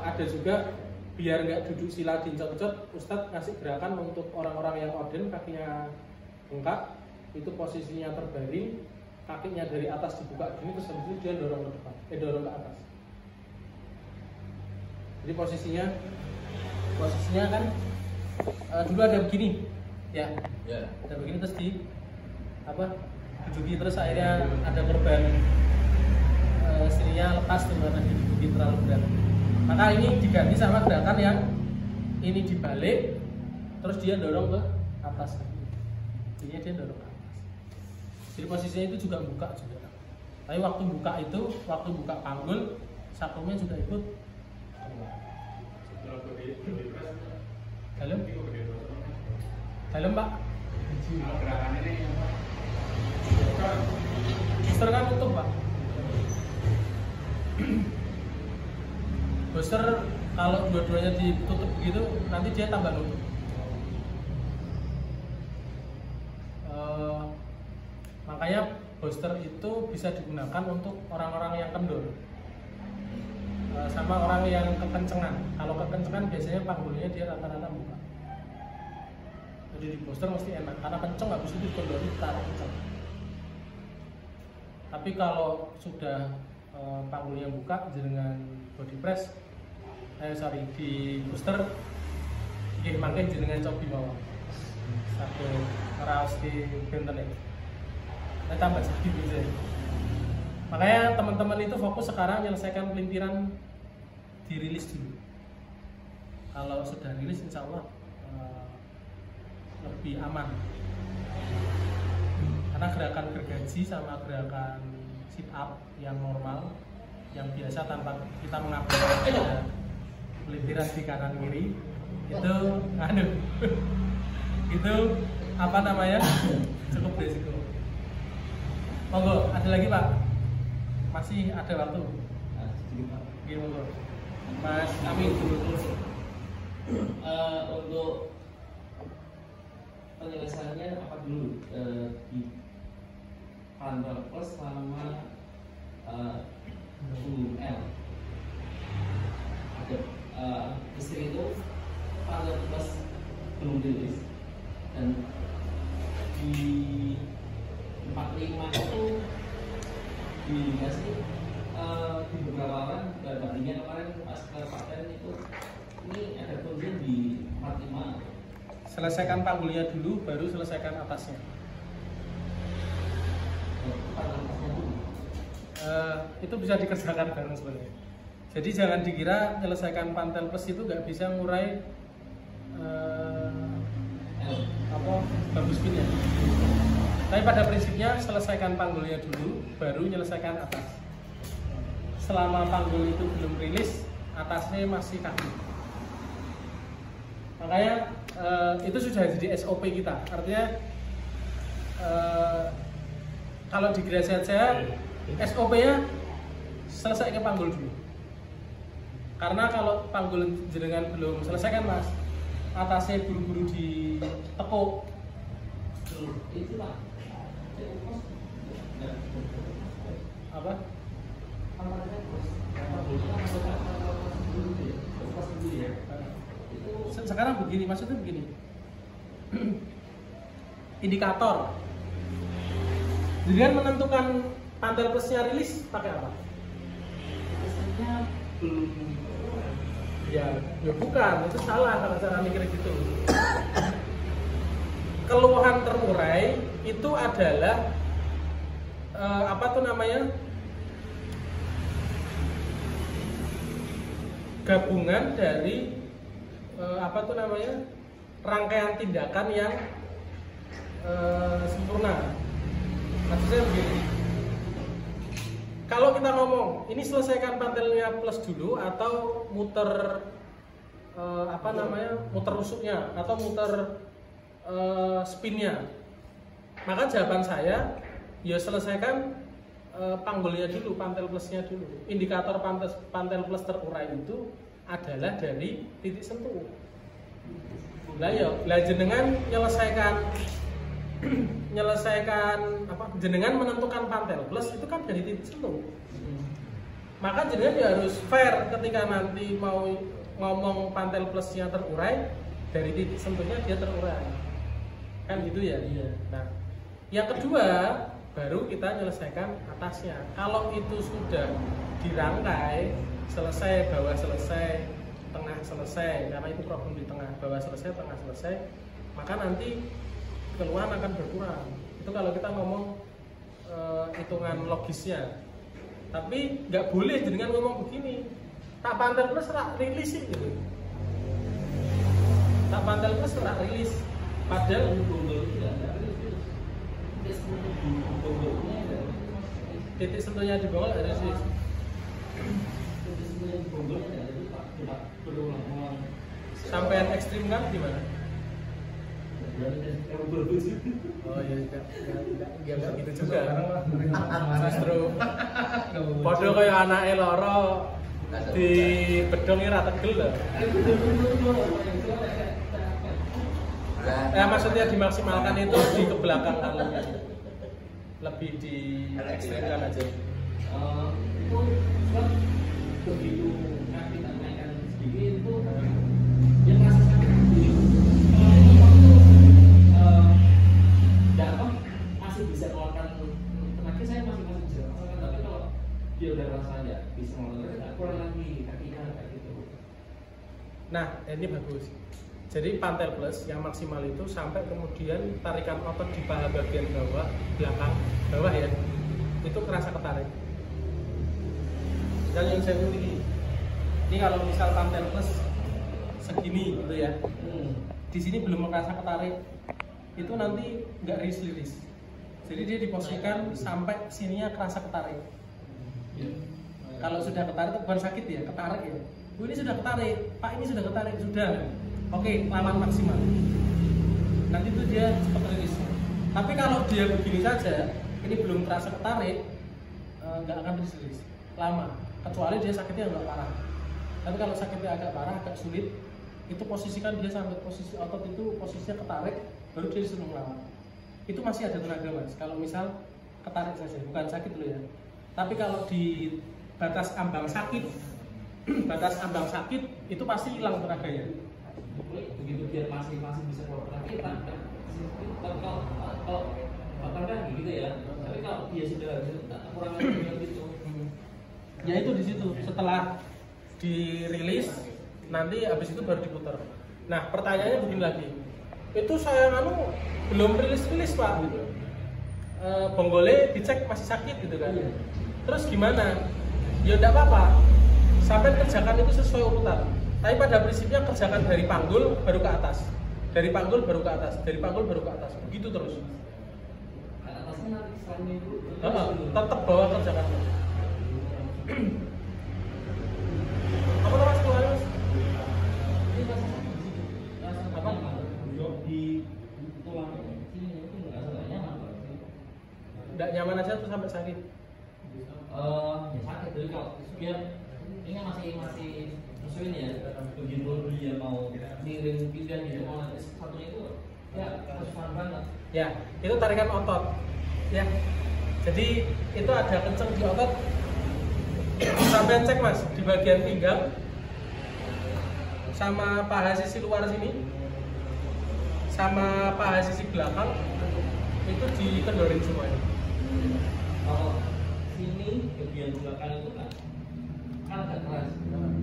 ada juga biar nggak duduk sila diincot-incot, Ustadz ngasih gerakan untuk orang-orang yang oden kakinya bengkak, itu posisinya terbaring, kakinya dari atas dibuka gini, terus habis itu dia dorong ke depan, dorong ke atas. Jadi posisinya kan dulu ada begini, ya, ada begini terus duduki, terus akhirnya ada korban istrinya lepas tuh karena diduduki terlalu berat. Maka ini diganti sama gerakan yang ini dibalik, terus dia dorong ke atas. Ini dia dorong ke atas. Jadi posisinya itu juga buka juga. Tapi waktu buka panggul, sakrumnya juga ikut. Dalam Pak. Gerakan ini Booster kan tutup Pak. Booster kalau dua-duanya ditutup begitu nanti dia tambah nutup. Makanya booster itu bisa digunakan untuk orang-orang yang kendor. sama orang yang kekencengan. Kalau kekencengan biasanya panggulnya dia rata-rata buka. Jadi di booster mesti enak karena kenceng, habis itu dikondori tarik kenceng. Tapi kalau sudah panggulnya buka dengan body press, di booster, makin jenengan cobi mawon. Satu raos di benten ini. Tambah sedikit bisa. Makanya teman-teman itu fokus sekarang menyelesaikan pelintiran, dirilis dulu. Kalau sudah rilis, insya Allah lebih aman. Karena gerakan gergaji sama gerakan sit up yang normal, yang biasa tanpa kita mengabaikan pelintiran di kanan kiri, itu itu apa namanya, cukup berisiko. Monggo, ada lagi Pak? Masih ada waktu? Gini monggo, Mas Amin dulu. Untuk penyelesaiannya apa dulu di Pantel Plus sama UL? Ada istri itu Pantel Plus belum rilis, dan di 45 itu dikasih di beberapa orang bandingnya kemarin pas ke paten itu ini ada kemudian di 45. Selesaikan panggulnya dulu, baru selesaikan atasnya. Itu bisa dikerjakan bareng sebenarnya. Jadi jangan dikira menyelesaikan Pantel Plus itu nggak bisa ngurai bagus pinnya. Tapi pada prinsipnya selesaikan panggulnya dulu, baru menyelesaikan atas. Selama panggul itu belum rilis, atasnya masih kaku. Makanya itu sudah jadi SOP kita. Artinya kalau di graduate saya SOP-nya selesai ke panggul dulu. Karena kalau panggul jenengan belum selesaikan Mas, atasnya buru-buru ditekuk. Itu Pak. Apa? Sekarang begini, maksudnya begini. Indikator. Jadi kan menentukan Pantel Plusnya rilis pakai apa? Biasanya belum. Ya bukan, itu salah kalau cara mikir gitu. Keluhan terurai itu adalah apa tuh namanya, gabungan dari apa tuh namanya, rangkaian tindakan yang sempurna. Maksudnya begini, kalau kita ngomong ini selesaikan pantelnya plus dulu atau muter apa namanya, muter rusuknya atau muter spinnya, maka jawaban saya ya selesaikan panggulnya dulu, Pantel Plusnya dulu. Indikator Pantel Plus terurai itu adalah dari titik sentuh. Lah jenengan menyelesaikan apa, jenengan menentukan Pantel Plus itu kan dari titik sentuh. Maka jenengan ya harus fair ketika nanti mau ngomong Pantel Plusnya terurai, dari titik sentuhnya dia terurai. Kan gitu ya? Iya. Nah, yang kedua baru kita menyelesaikan atasnya. Kalau itu sudah dirangkai, selesai, bawah selesai, tengah selesai, karena itu problem di tengah, bawah selesai, tengah selesai, maka nanti keluhan akan berkurang. Itu kalau kita ngomong hitungan logisnya. Tapi nggak boleh dengan ngomong begini, tak Pantel Plus rak rilis gitu. Tak Pantel Plus rak rilis, padahal titik sentuhnya di bawah ada sih. Sampai ekstrim kan gimana? Oh iya, enggak gitu juga. Justru podo kayak anake loro di bedonge ra tegel lho. Ya maksudnya dimaksimalkan itu di ke belakang kalungnya. Lebih di ekstrimkan aja. Itu begitu kaki tak naikkan sedikit itu dia merasa sakit sendiri. Kalau ini waktu jatuh masih bisa keluarkan tenaga, saya masih bisa rasakan, tapi kalau dia udah rasa ya bisa mengeluarkan kurang lagi kakinya kayak gitu. Nah ini bagus. Jadi Pantel Plus yang maksimal itu sampai kemudian tarikan otot di paha bagian bawah, belakang, bawah ya, itu kerasa ketarik. Dan yang saya miliki, ini kalau misal Pantel Plus segini gitu ya, di sini belum merasa ketarik, itu nanti nggak rilis-rilis. Jadi dia diposisikan sampai sininya kerasa ketarik. Kalau sudah ketarik itu bukan sakit ya, ketarik ya. Bu ini sudah ketarik, Pak ini sudah ketarik, sudah. Oke, lawan maksimal. Nanti itu dia cepat rilis. Tapi kalau dia begini saja, ini belum terasa ketarik, nggak akan rilis lama. Kecuali dia sakitnya nggak parah. Tapi kalau sakitnya agak parah, agak sulit, itu posisikan dia sampai posisi otot itu posisinya ketarik, baru dia disuruh melawan. Itu masih ada tenaga mas. Kalau misal ketarik saja, bukan sakit dulu ya. Tapi kalau di batas ambang sakit, itu pasti hilang tenaganya. Begitu dia masih bisa keluar lagi, kalau bahkan gitu ya. Tapi kalau dia sudah kurang lebih gitu, ya itu di situ setelah dirilis nanti habis itu baru diputar. Nah pertanyaannya begini lagi, itu saya belum rilis pak gitu, bonggolnya dicek masih sakit gitu kan, terus gimana? Ya enggak apa-apa, sampai kerjakan itu sesuai urutan. Tapi pada prinsipnya kerjakan dari panggul baru ke atas, dari panggul baru ke atas, dari panggul baru ke atas, begitu terus. Atasnya nanti selain itu tetap bawa kerjakan. Apa mas keluar mas? Apa? Di tulang sini itu nggak nyaman. Nggak nyaman aja tuh sampai sakit. Ya sakit jadi kalau biar ini masih sesuai ya. Begitu dia mau miring pindah gitu mau satunya itu ya harus banget. Ya itu tarikan otot. Ya jadi itu ada kenceng di otot. Sampai cek mas di bagian pinggang sama paha sisi luar sini sama paha sisi belakang itu dikendorin semuanya. Kalau sini bagian belakang itu kan agak keras,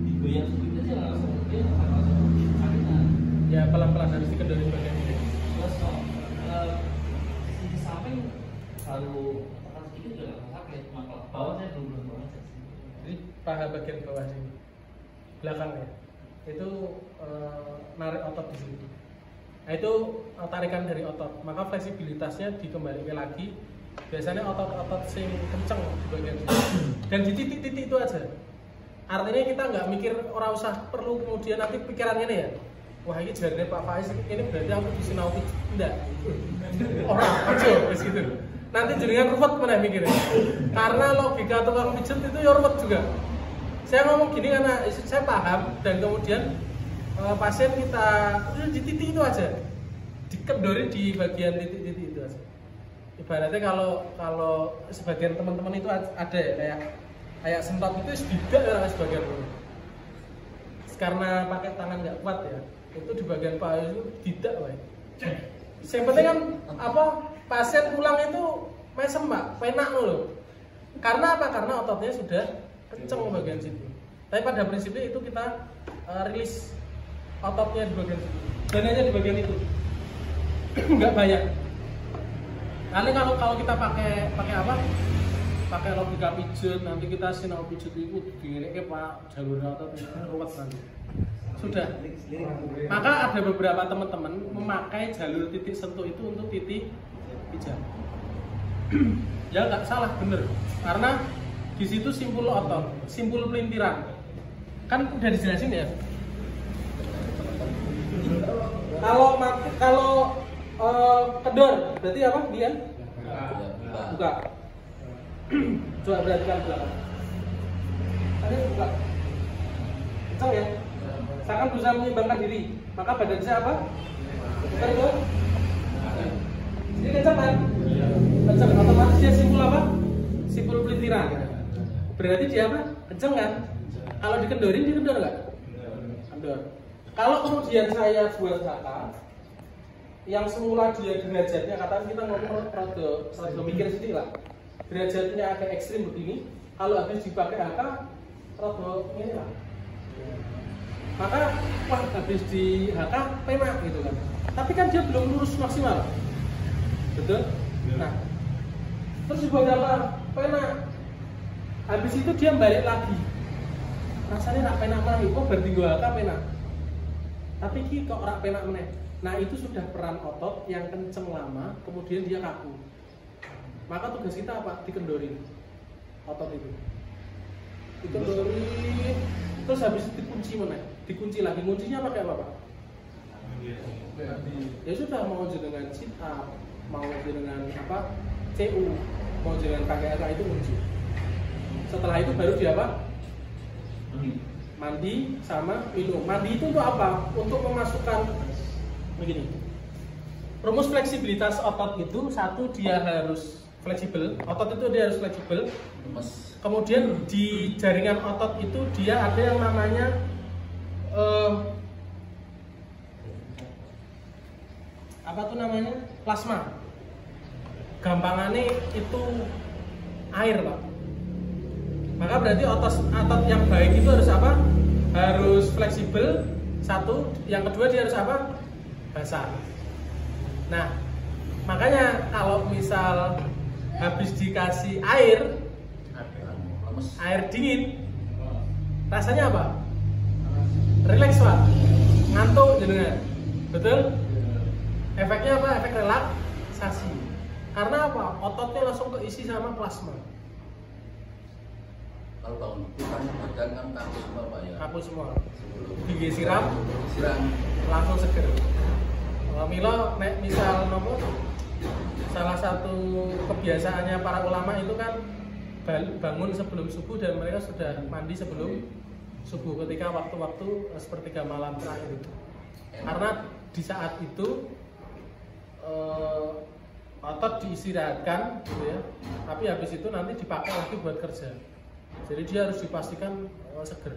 digoyang sedikit aja langsung dia langsung sakitan. Ya pelan-pelan harus dikendorin bagian ini. Terus sisi samping selalu tekan sedikit juga langsung sakit. Maka bawah saya belum banget. Jadi paha bagian bawah sini, belakang ya, itu narik otot di sini. Nah itu tarikan dari otot, maka fleksibilitasnya dikembalikan lagi. Biasanya otot-otot sing kenceng di bagian sini. Dan di titik-titik itu aja. Artinya kita nggak mikir, orang usah perlu kemudian nanti pikirannya nih ya. Wah ini jadinya Pak Faiz ini berarti aku disinau pijet. Enggak. Orang aja gitu. Nanti jaringan ruwet mana mikirnya. Karena logika tukang pijet itu ya ruwet juga. Saya ngomong gini karena saya paham dan kemudian pasien kita udah di titik itu aja, dikendorin di bagian titik-titik itu aja. Ibaratnya kalau sebagian teman-teman itu ada ya kayak sempat itu tidak ya sebagian dulu. Karena pakai tangan nggak kuat ya, itu di bagian paha itu tidak lah. Yang penting kan apa pasien pulang itu mesem mbak, penak loh. Karena apa? Karena ototnya sudah kenceng bagian situ. Tapi pada prinsipnya itu kita rilis ototnya di bagian situ. Dan hanya di bagian itu. Nggak banyak. Nanti kalau kita pakai apa? Pakai logika pijet, nanti kita sinau pijet itu direke Pak jalur otot itu ruwet nanti. Sudah. Maka ada beberapa teman-teman memakai jalur titik sentuh itu untuk titik pijat. Ya nggak salah, bener. Karena di situ simpul otot, simpul pelintiran. Kan udah dijelasin ya. Kalau kedor berarti apa dia? Buka. Coba perhatikan belakang. Tadi buka. Kencang ya. Saya akan berusaha menyeimbangkan diri. Maka badan saya apa? Buka itu. Ini kencang kan? Kencang. Otomatis dia simpul apa? Simpul pelintiran. Berarti dia apa? Kencang kan? Kalau dikendorin, dikendor nggak? Kendor. Kalau kemudian saya buat kata yang semula dia derajatnya, kata kita ngomong rada mikir sedikit lah. Derajatnya agak ekstrim begini. Kalau habis dipakai haka, rada ini lah. Maka wah habis di haka penak gitu kan. Tapi kan dia belum lurus maksimal. Betul? Nah, terus dibuat apa? Penak. Habis itu dia balik lagi. Rasanya nak penak lagi, kok berarti gua haka penak. Tapi ki kok ora penak meneh. Nah, itu sudah peran otot yang kenceng lama, kemudian dia kaku. Maka tugas kita apa? Dikendorin otot itu. Dikendorin, terus habis itu dikunci meneh. Dikunci lagi. Kuncinya pakai apa, Pak? Ya sudah, mau dengan sit up, mau dengan apa? CU, mau dengan pakai apa itu kunci. Setelah itu baru dia apa? Mandi sama minum. Mandi itu untuk apa? Untuk memasukkan begini. Rumus fleksibilitas otot itu satu, dia harus fleksibel. Otot itu dia harus fleksibel. Kemudian di jaringan otot itu dia ada yang namanya apa tuh namanya? Plasma. Gampangannya itu air, Pak. Maka berarti otot yang baik itu harus apa? Harus fleksibel, satu. Yang kedua dia harus apa? Basah. Nah, makanya kalau misal habis dikasih air dingin, rasanya apa? Relax, Pak. Ngantuk jenengan. Betul? Efeknya apa? Efek relaksasi. Karena apa? Ototnya langsung keisi sama plasma. Kalau bangun bukan badan kan kaku semua Pak ya. Kaku semua. Gigi siram langsung seger. Kalau Milo misal nopo, salah satu kebiasaannya para ulama itu kan bangun sebelum subuh dan mereka sudah mandi sebelum subuh ketika waktu-waktu sepertiga malam terakhir itu. Karena di saat itu otot diistirahatkan gitu ya. Tapi habis itu nanti dipakai lagi buat kerja. Jadi dia harus dipastikan seger.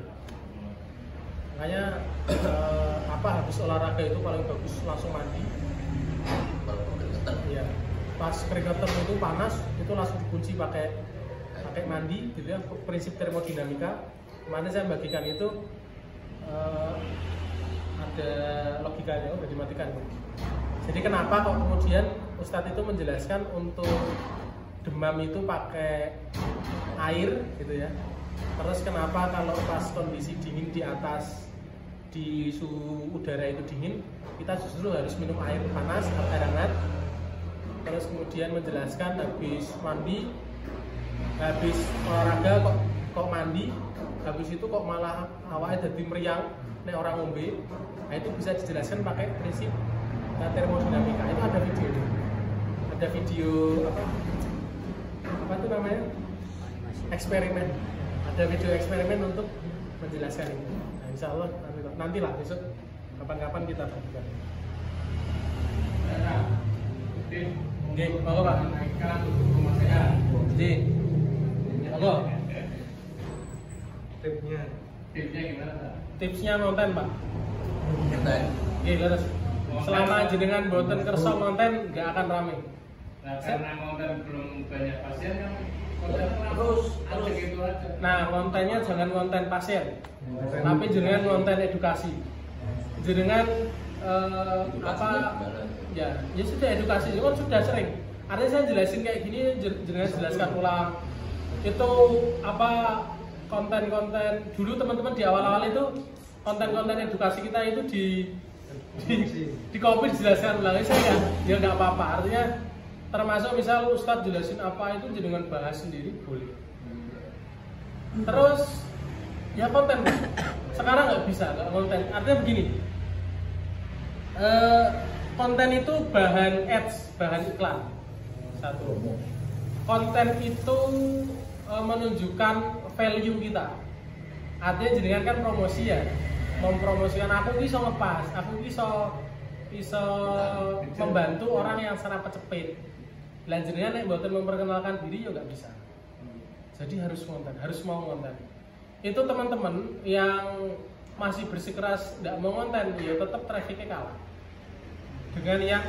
Makanya habis olahraga itu paling bagus langsung mandi. Ya, pas keringetan itu panas, itu langsung dikunci pakai mandi, gitu ya. Prinsip termodinamika. Kemarin saya bagikan itu ada logikanya, udah dimatikan. Jadi kenapa kok kemudian Ustadz itu menjelaskan untuk demam itu pakai air gitu ya. Terus kenapa kalau pas kondisi dingin di atas, di suhu udara itu dingin, kita justru harus minum air panas atau air hangat. Terus kemudian menjelaskan habis mandi, habis olahraga kok mandi, habis itu kok malah awalnya jadi meriang nek orang ngombe. Nah, itu bisa dijelaskan pakai prinsip termodinamika. Itu ada video. Ada video apa tuh namanya? Eksperimen. Ada video eksperimen untuk menjelaskan ini. Nah, insya Allah nantilah besok kapan-kapan kita bagikan. Oke, monggo Pak. Naikkan rumah saya. Oke. Monggo. Tipsnya gimana Pak? Tipsnya nonton Pak. Nonton. Oke, terus. Selama jenengan boten kersa nonton nggak akan rame. Nah, karena konten belum banyak pasien kan Terus. gitu aja. Nah, kontennya jangan konten pasien, tapi jenengan konten edukasi. Jenengan ya sudah edukasi, itu kan sudah sering. Artinya saya jelasin kayak gini, jenengan jelaskan ulang. Itu apa konten-konten dulu teman-teman di awal-awal itu konten-konten edukasi kita itu di copy dijelaskan ulang. Saya ya nggak apa-apa. Artinya termasuk misal Ustadz jelasin apa itu jenengan bahas sendiri boleh. Terus ya konten sekarang nggak bisa nggak konten. Artinya begini, konten itu bahan ads, bahan iklan. Satu, konten itu menunjukkan value kita. Artinya jenengan kan promosi ya, mempromosikan aku bisa ngepas, aku bisa membantu orang yang sangat cepet. Lanjutnya nek mboten memperkenalkan diri ya nggak bisa. Jadi harus konten, harus mau konten. itu teman-teman yang masih bersikeras tidak mau konten, ya tetap trafficnya kalah dengan yang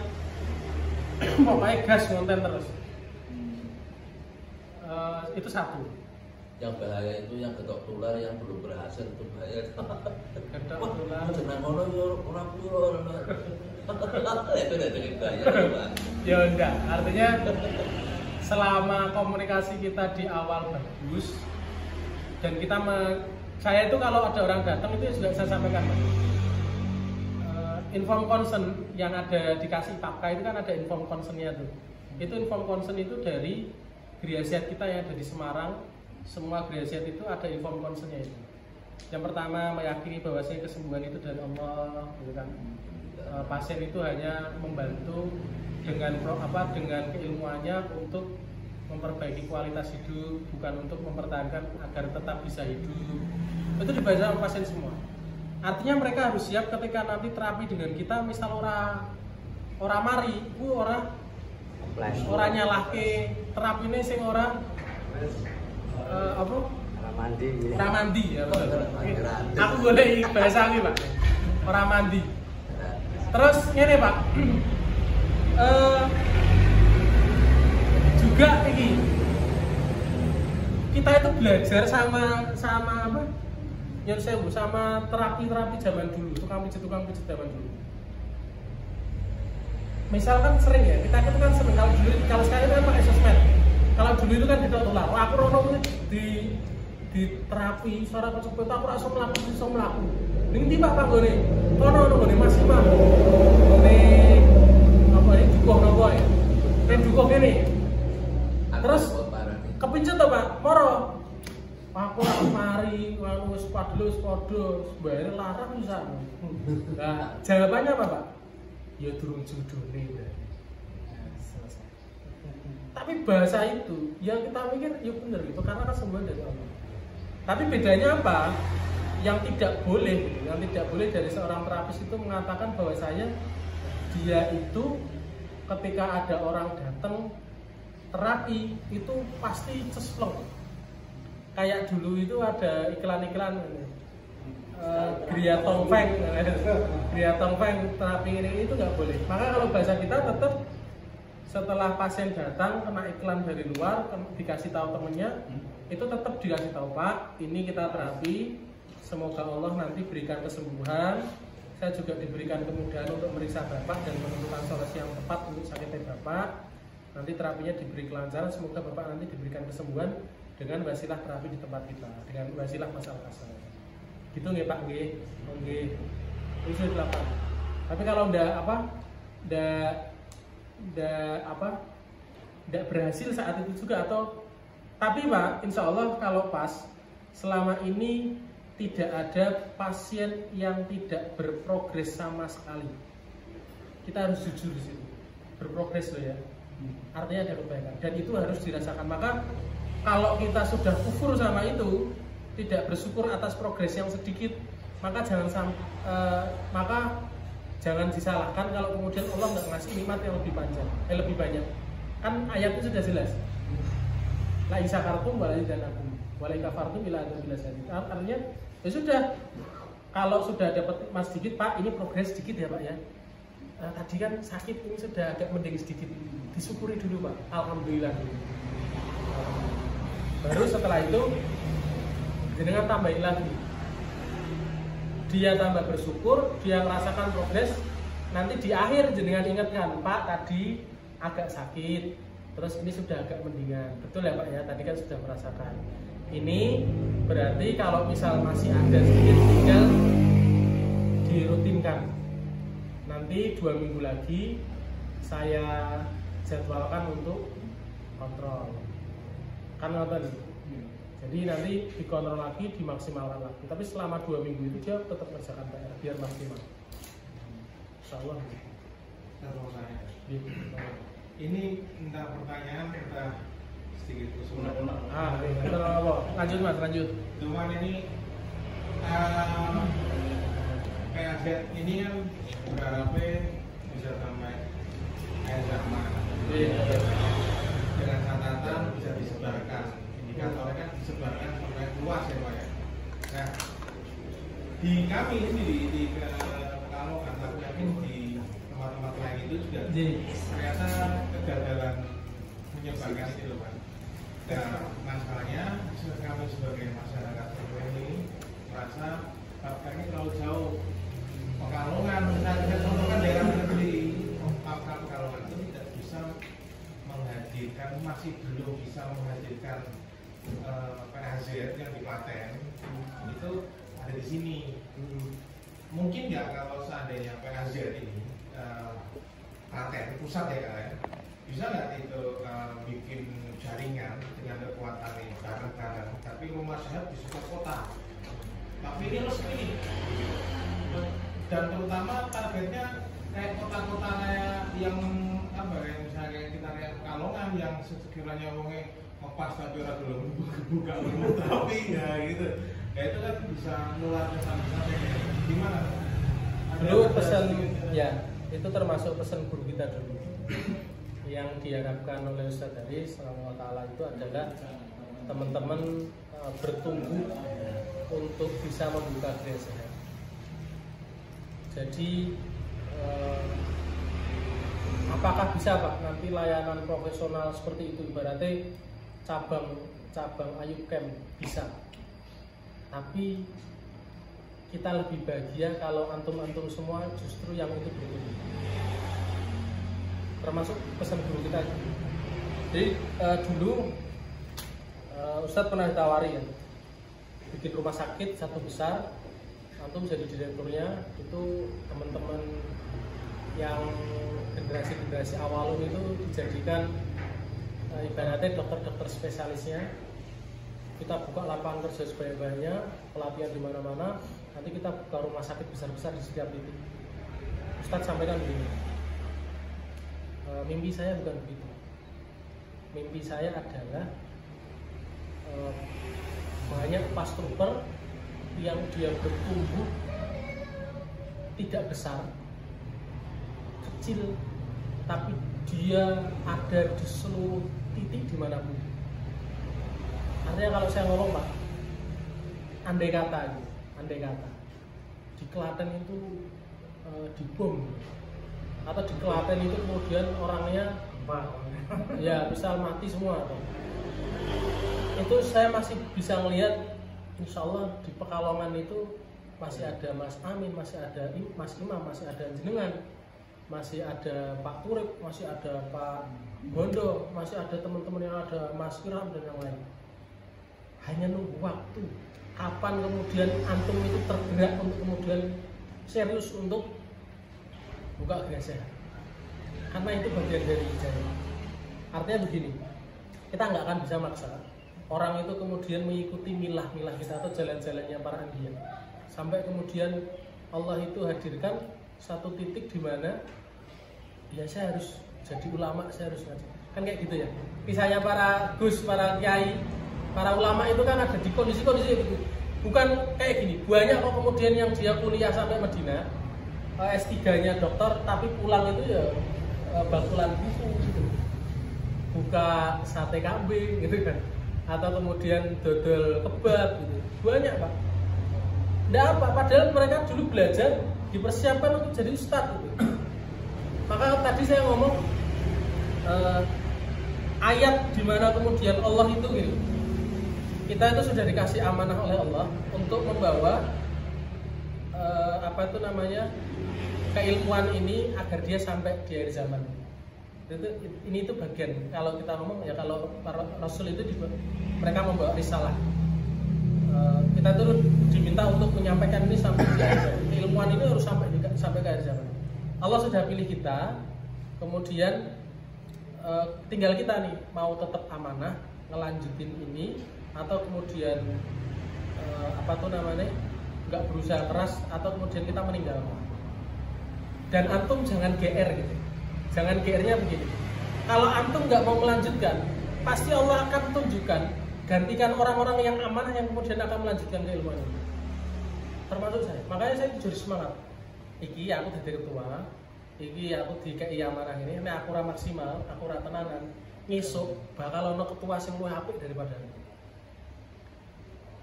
pokoknya gas konten terus. Itu satu. Yang bahaya itu yang getok tular yang belum berhasil itu bahaya. Getok tular. Jangan ngono yo ora puro. Itu udah jadi bahaya. Ya enggak, artinya selama komunikasi kita di awal bagus dan kita saya itu kalau ada orang datang itu juga saya sampaikan inform consent yang ada dikasih tapka itu kan ada inform consentnya tuh. Itu inform consent itu dari Griasiat kita yang ada di Semarang. Semua Griasiat itu ada inform consentnya itu. Yang pertama meyakini bahwasanya kesembuhan itu dari Allah, gitu kan. Pasien itu hanya membantu dengan dengan keilmuannya untuk memperbaiki kualitas hidup, bukan untuk mempertahankan agar tetap bisa hidup. Itu dibaca sama pasien semua. Artinya mereka harus siap ketika nanti terapi dengan kita, misal ora mari, ora nyalahke terapine sing ora ora mandi ya. Aku boleh bahasa iki, Pak. Ora mandi. Terus ngene, Pak. Juga ini kita itu belajar sama apa? Yang saya sama terapi zaman dulu, tukang pijat zaman dulu. Misalkan sering ya, kita itu kan sering kalau sekarang itu kan pakai sosmed. Kalau dulu itu kan kita tular. Wah, aku rono di terapi suara kecepet aku rasa melaku. Ning ndi Pak panggone? Kono nggone Mas Imam. Ngene apa iki dukuh napa ya? Nek dukuh kene. Terus kepincut to Pak, moro. Aku mari wis padha bayar larang bisa. Nah, jawabannya apa Pak? Ya durung judulnya. Selesai. Tapi bahasa itu yang kita mikir ya benar gitu karena kan semua dari Allah. Tapi bedanya apa? Yang tidak boleh dari seorang terapis itu mengatakan bahwasanya dia itu ketika ada orang datang terapi itu pasti cesplong. Kayak dulu itu ada iklan-iklan Gria Tongfeng terapi ini itu nggak boleh. Maka kalau bahasa kita tetap setelah pasien datang kena iklan dari luar dikasih tahu temennya itu tetap dikasih tahu Pak, ini kita terapi. Semoga Allah nanti berikan kesembuhan. Saya juga diberikan kemudahan untuk meriksa Bapak dan menentukan solusi yang tepat untuk sakitnya Bapak. Nanti terapinya diberi kelancaran. Semoga Bapak nanti diberikan kesembuhan dengan wasilah terapi di tempat kita, dengan wasilah masalah kasar. Gitu nggih Pak nggih. Nggih. Itu dilakukan. Tapi kalau ndak berhasil saat itu juga tapi Pak, insya Allah kalau pas selama ini tidak ada pasien yang tidak berprogres sama sekali. Kita harus jujur di situ. Berprogres loh ya. Artinya ada kebaikan dan itu harus dirasakan. Maka kalau kita sudah kufur sama itu, tidak bersyukur atas progres yang sedikit, maka jangan disalahkan kalau kemudian Allah nggak ngasih nikmat yang lebih banyak. Kan ayat itu sudah jelas. La in syakartum wa la azidannakum wa la in kafartum ila adzabil syadid. Artinya ya sudah, kalau sudah dapat emas sedikit Pak, ini progres sedikit ya Pak ya. Tadi kan sakit, ini sudah agak mending sedikit, disyukuri dulu Pak, alhamdulillah. Baru setelah itu jenengan tambahin lagi, dia tambah bersyukur, dia merasakan progres. Nanti di akhir jenengan ingatkan Pak, tadi agak sakit, terus ini sudah agak mendingan. Betul ya Pak ya, tadi kan sudah merasakan. Ini berarti kalau misal masih ada sedikit, tinggal dirutinkan. Nanti 2 minggu lagi saya jadwalkan untuk kontrol. Kan nonton. Jadi nanti dikontrol lagi, dimaksimalkan lagi. Tapi selama 2 minggu itu dia tetap kerjakan PR biar maksimal. Insya Allah. Ini minta pertanyaan kita sedikit usulan. Lanjut Mas, lanjut. Cuman ini PAZ ini kan berharapnya bisa sampai kayak zaman. Dengan catatan bisa disebarkan. Indikatornya kan disebarkan sampai luas ya Pak ya. di kami sendiri di Pekalongan, tapi yakin di tempat-tempat lain itu juga ternyata kegagalan menyebarkan itu loh Pak. Nah, masalahnya kami sebagai masyarakat ini merasa Papua terlalu jauh. Pekalongan, misalnya contohkan daerah negeri, Papua Pekalongan itu tidak bisa menghadirkan, masih belum bisa menghadirkan PHZ yang di Klaten itu ada di sini. Mungkin nggak kalau seandainya PHZ ini Klaten pusat ya kan, bisa nggak itu bikin jaringan dengan kekuatan ini bareng-bareng, tapi rumah sehat di sebuah kota. Tapi ini resmi dan terutama targetnya kayak kota-kota kayak yang apa ya, misalnya kayak kita kayak Pekalongan yang sekiranya ngomongnya ngepas tapi orang belum buka tapi ya gitu. Ya itu kan bisa nular ke sampai gimana? Dulu pesan ya itu termasuk pesan guru kita dulu yang diharapkan oleh Ustadz Haris Rahimahullah itu adalah teman-teman bertumbuh untuk bisa membuka gereja sehat. Jadi apakah bisa Pak nanti layanan profesional seperti itu, ibaratnya cabang Ayub Camp bisa, tapi kita lebih bahagia kalau antum-antum semua justru yang itu bertumbuh, termasuk pesan guru kita. Jadi dulu Ustadz pernah ditawari ya bikin rumah sakit satu besar, antum jadi direkturnya, itu teman-teman yang generasi awal itu dijadikan ibaratnya dokter-dokter spesialisnya. Kita buka lapangan kerja sebanyak-banyaknya, pelatihan di mana-mana, nanti kita buka rumah sakit besar-besar di setiap titik. Ustadz sampaikan begini, mimpi saya bukan begitu. Mimpi saya adalah banyak pastruper yang dia bertumbuh tidak besar, kecil, tapi dia ada di seluruh titik dimanapun. Artinya kalau saya ngomong Pak, andai kata di Klaten itu dibom, atau di Klaten itu kemudian orangnya ya bisa mati semua, itu saya masih bisa melihat, insya Allah di Pekalongan itu masih ada Mas Amin, masih ada Mas Imam, masih ada jenengan, masih ada Pak Turip, masih ada Pak Bondo, masih ada teman-teman yang ada Mas Kiram dan yang lain. Hanya nunggu waktu kapan kemudian antum itu tergerak untuk kemudian serius untuk buka gereja sehat, karena itu bagian dari hijrah. Artinya begini, kita nggak akan bisa maksa orang itu kemudian mengikuti milah-milah kita atau jalan-jalannya para anbiya, sampai kemudian Allah itu hadirkan satu titik di mana ya saya harus jadi ulama, saya harus ngaji, kan kayak gitu ya. Misalnya para gus, para kiai, para ulama itu kan ada di kondisi-kondisi gitu. Bukan kayak gini, banyak kok kemudian yang dia kuliah sampai Madinah, S3-nya dokter, tapi pulang itu ya bakulan buku gitu, buka sate kambing gitu kan, atau kemudian dodol kebab gitu. Banyak Pak. Nggak apa, padahal mereka dulu belajar dipersiapkan untuk jadi ustadz gitu. Maka tadi saya ngomong ayat dimana kemudian Allah itu gini, kita itu sudah dikasih amanah oleh Allah untuk membawa keilmuan ini agar dia sampai di akhir zaman. Ini itu bagian, kalau kita ngomong ya, kalau para rasul itu mereka membawa risalah. Kita tuh diminta untuk menyampaikan ini sampai di akhir zaman. Keilmuan ini harus sampai ke akhir zaman. Allah sudah pilih kita, kemudian tinggal kita nih mau tetap amanah ngelanjutin ini, atau kemudian nggak berusaha keras, atau kemudian kita meninggalkan. Dan antum jangan GR gitu. Jangan GR-nya begini. Kalau antum nggak mau melanjutkan, pasti Allah akan tunjukkan, gantikan orang-orang yang amanah yang kemudian akan melanjutkan keilmuan ini. Termasuk saya. Makanya saya jujur semangat. Iki aku jadi ketua, iki aku dikei amanah ini aku ora maksimal, aku ora tenanan. Ngesuk bakal ono ketua sing luwih apik daripada ini.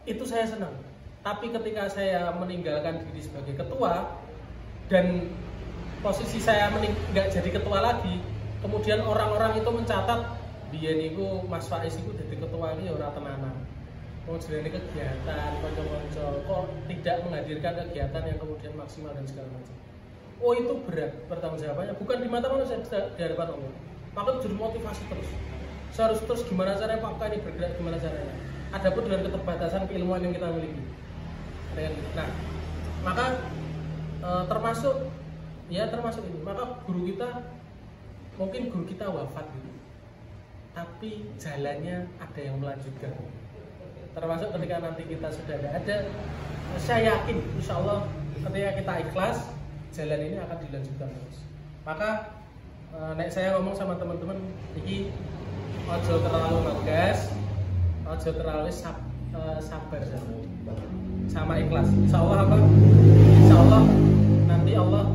Itu saya senang. Tapi ketika saya meninggalkan diri sebagai ketua dan posisi saya nggak jadi ketua lagi, kemudian orang-orang itu mencatat dia niku Mas Faiz itu jadi ketua ini ora tenanan. Mau jadi kegiatan, konco-konco kok tidak menghadirkan kegiatan yang kemudian maksimal dan segala macam. Oh itu berat pertanggungjawabannya, bukan di mata manusia, di hadapan Allah. Maka jadi motivasi terus. Saya harus terus gimana caranya Pak ini bergerak, gimana caranya. Adapun dengan keterbatasan keilmuan yang kita miliki. Nah, maka termasuk ini. Maka guru kita mungkin guru kita wafat gitu. Tapi jalannya ada yang melanjutkan. Termasuk ketika nanti kita sudah ada, saya yakin insya Allah ketika kita ikhlas, jalan ini akan dilanjutkan terus. Maka saya ngomong sama teman-teman, ini ojo terlalu ngegas, ojo terlalu sabar sama ikhlas. Insya Allah Insya Allah nanti Allah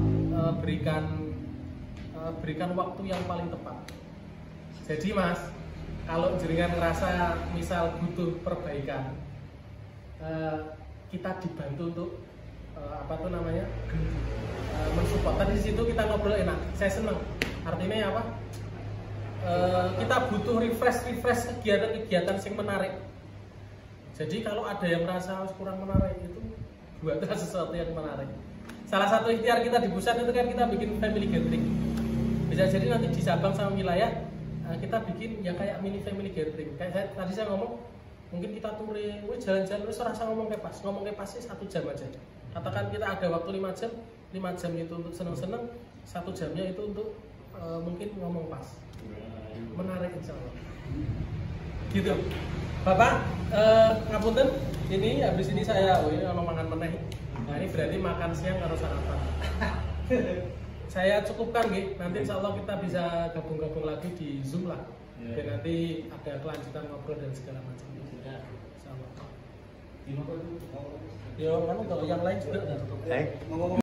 berikan waktu yang paling tepat. Jadi Mas, kalau jenengan ngerasa misal butuh perbaikan, kita dibantu untuk mensupport. Tadi di situ kita ngobrol enak, saya senang. Artinya apa? Kita butuh refresh kegiatan-kegiatan yang menarik. Jadi kalau ada yang merasa kurang menarik itu buatlah sesuatu yang menarik. Salah satu ikhtiar kita di pusat itu kan kita bikin family gathering. Bisa jadi nanti di Sabang sama wilayah kita bikin yang kayak mini family gathering. Kayak tadi saya ngomong, mungkin kita touring, jalan-jalan terus rasa ngomong ke pas sih 1 jam aja. Katakan kita ada waktu 5 jam itu untuk seneng-seneng, 1 jamnya itu untuk mungkin ngomong pas. Menarik insya Allah. Gitu. Bapak, ngapunten, ini habis ini saya mau makan meneh. Nah ini berarti makan siang harus sarapan. Saya cukupkan gitu. Nanti insya Allah kita bisa gabung-gabung lagi di Zoom lah. Dan nanti ada kelanjutan ngobrol dan segala macam. Sama. Yo, kalau yang lain juga.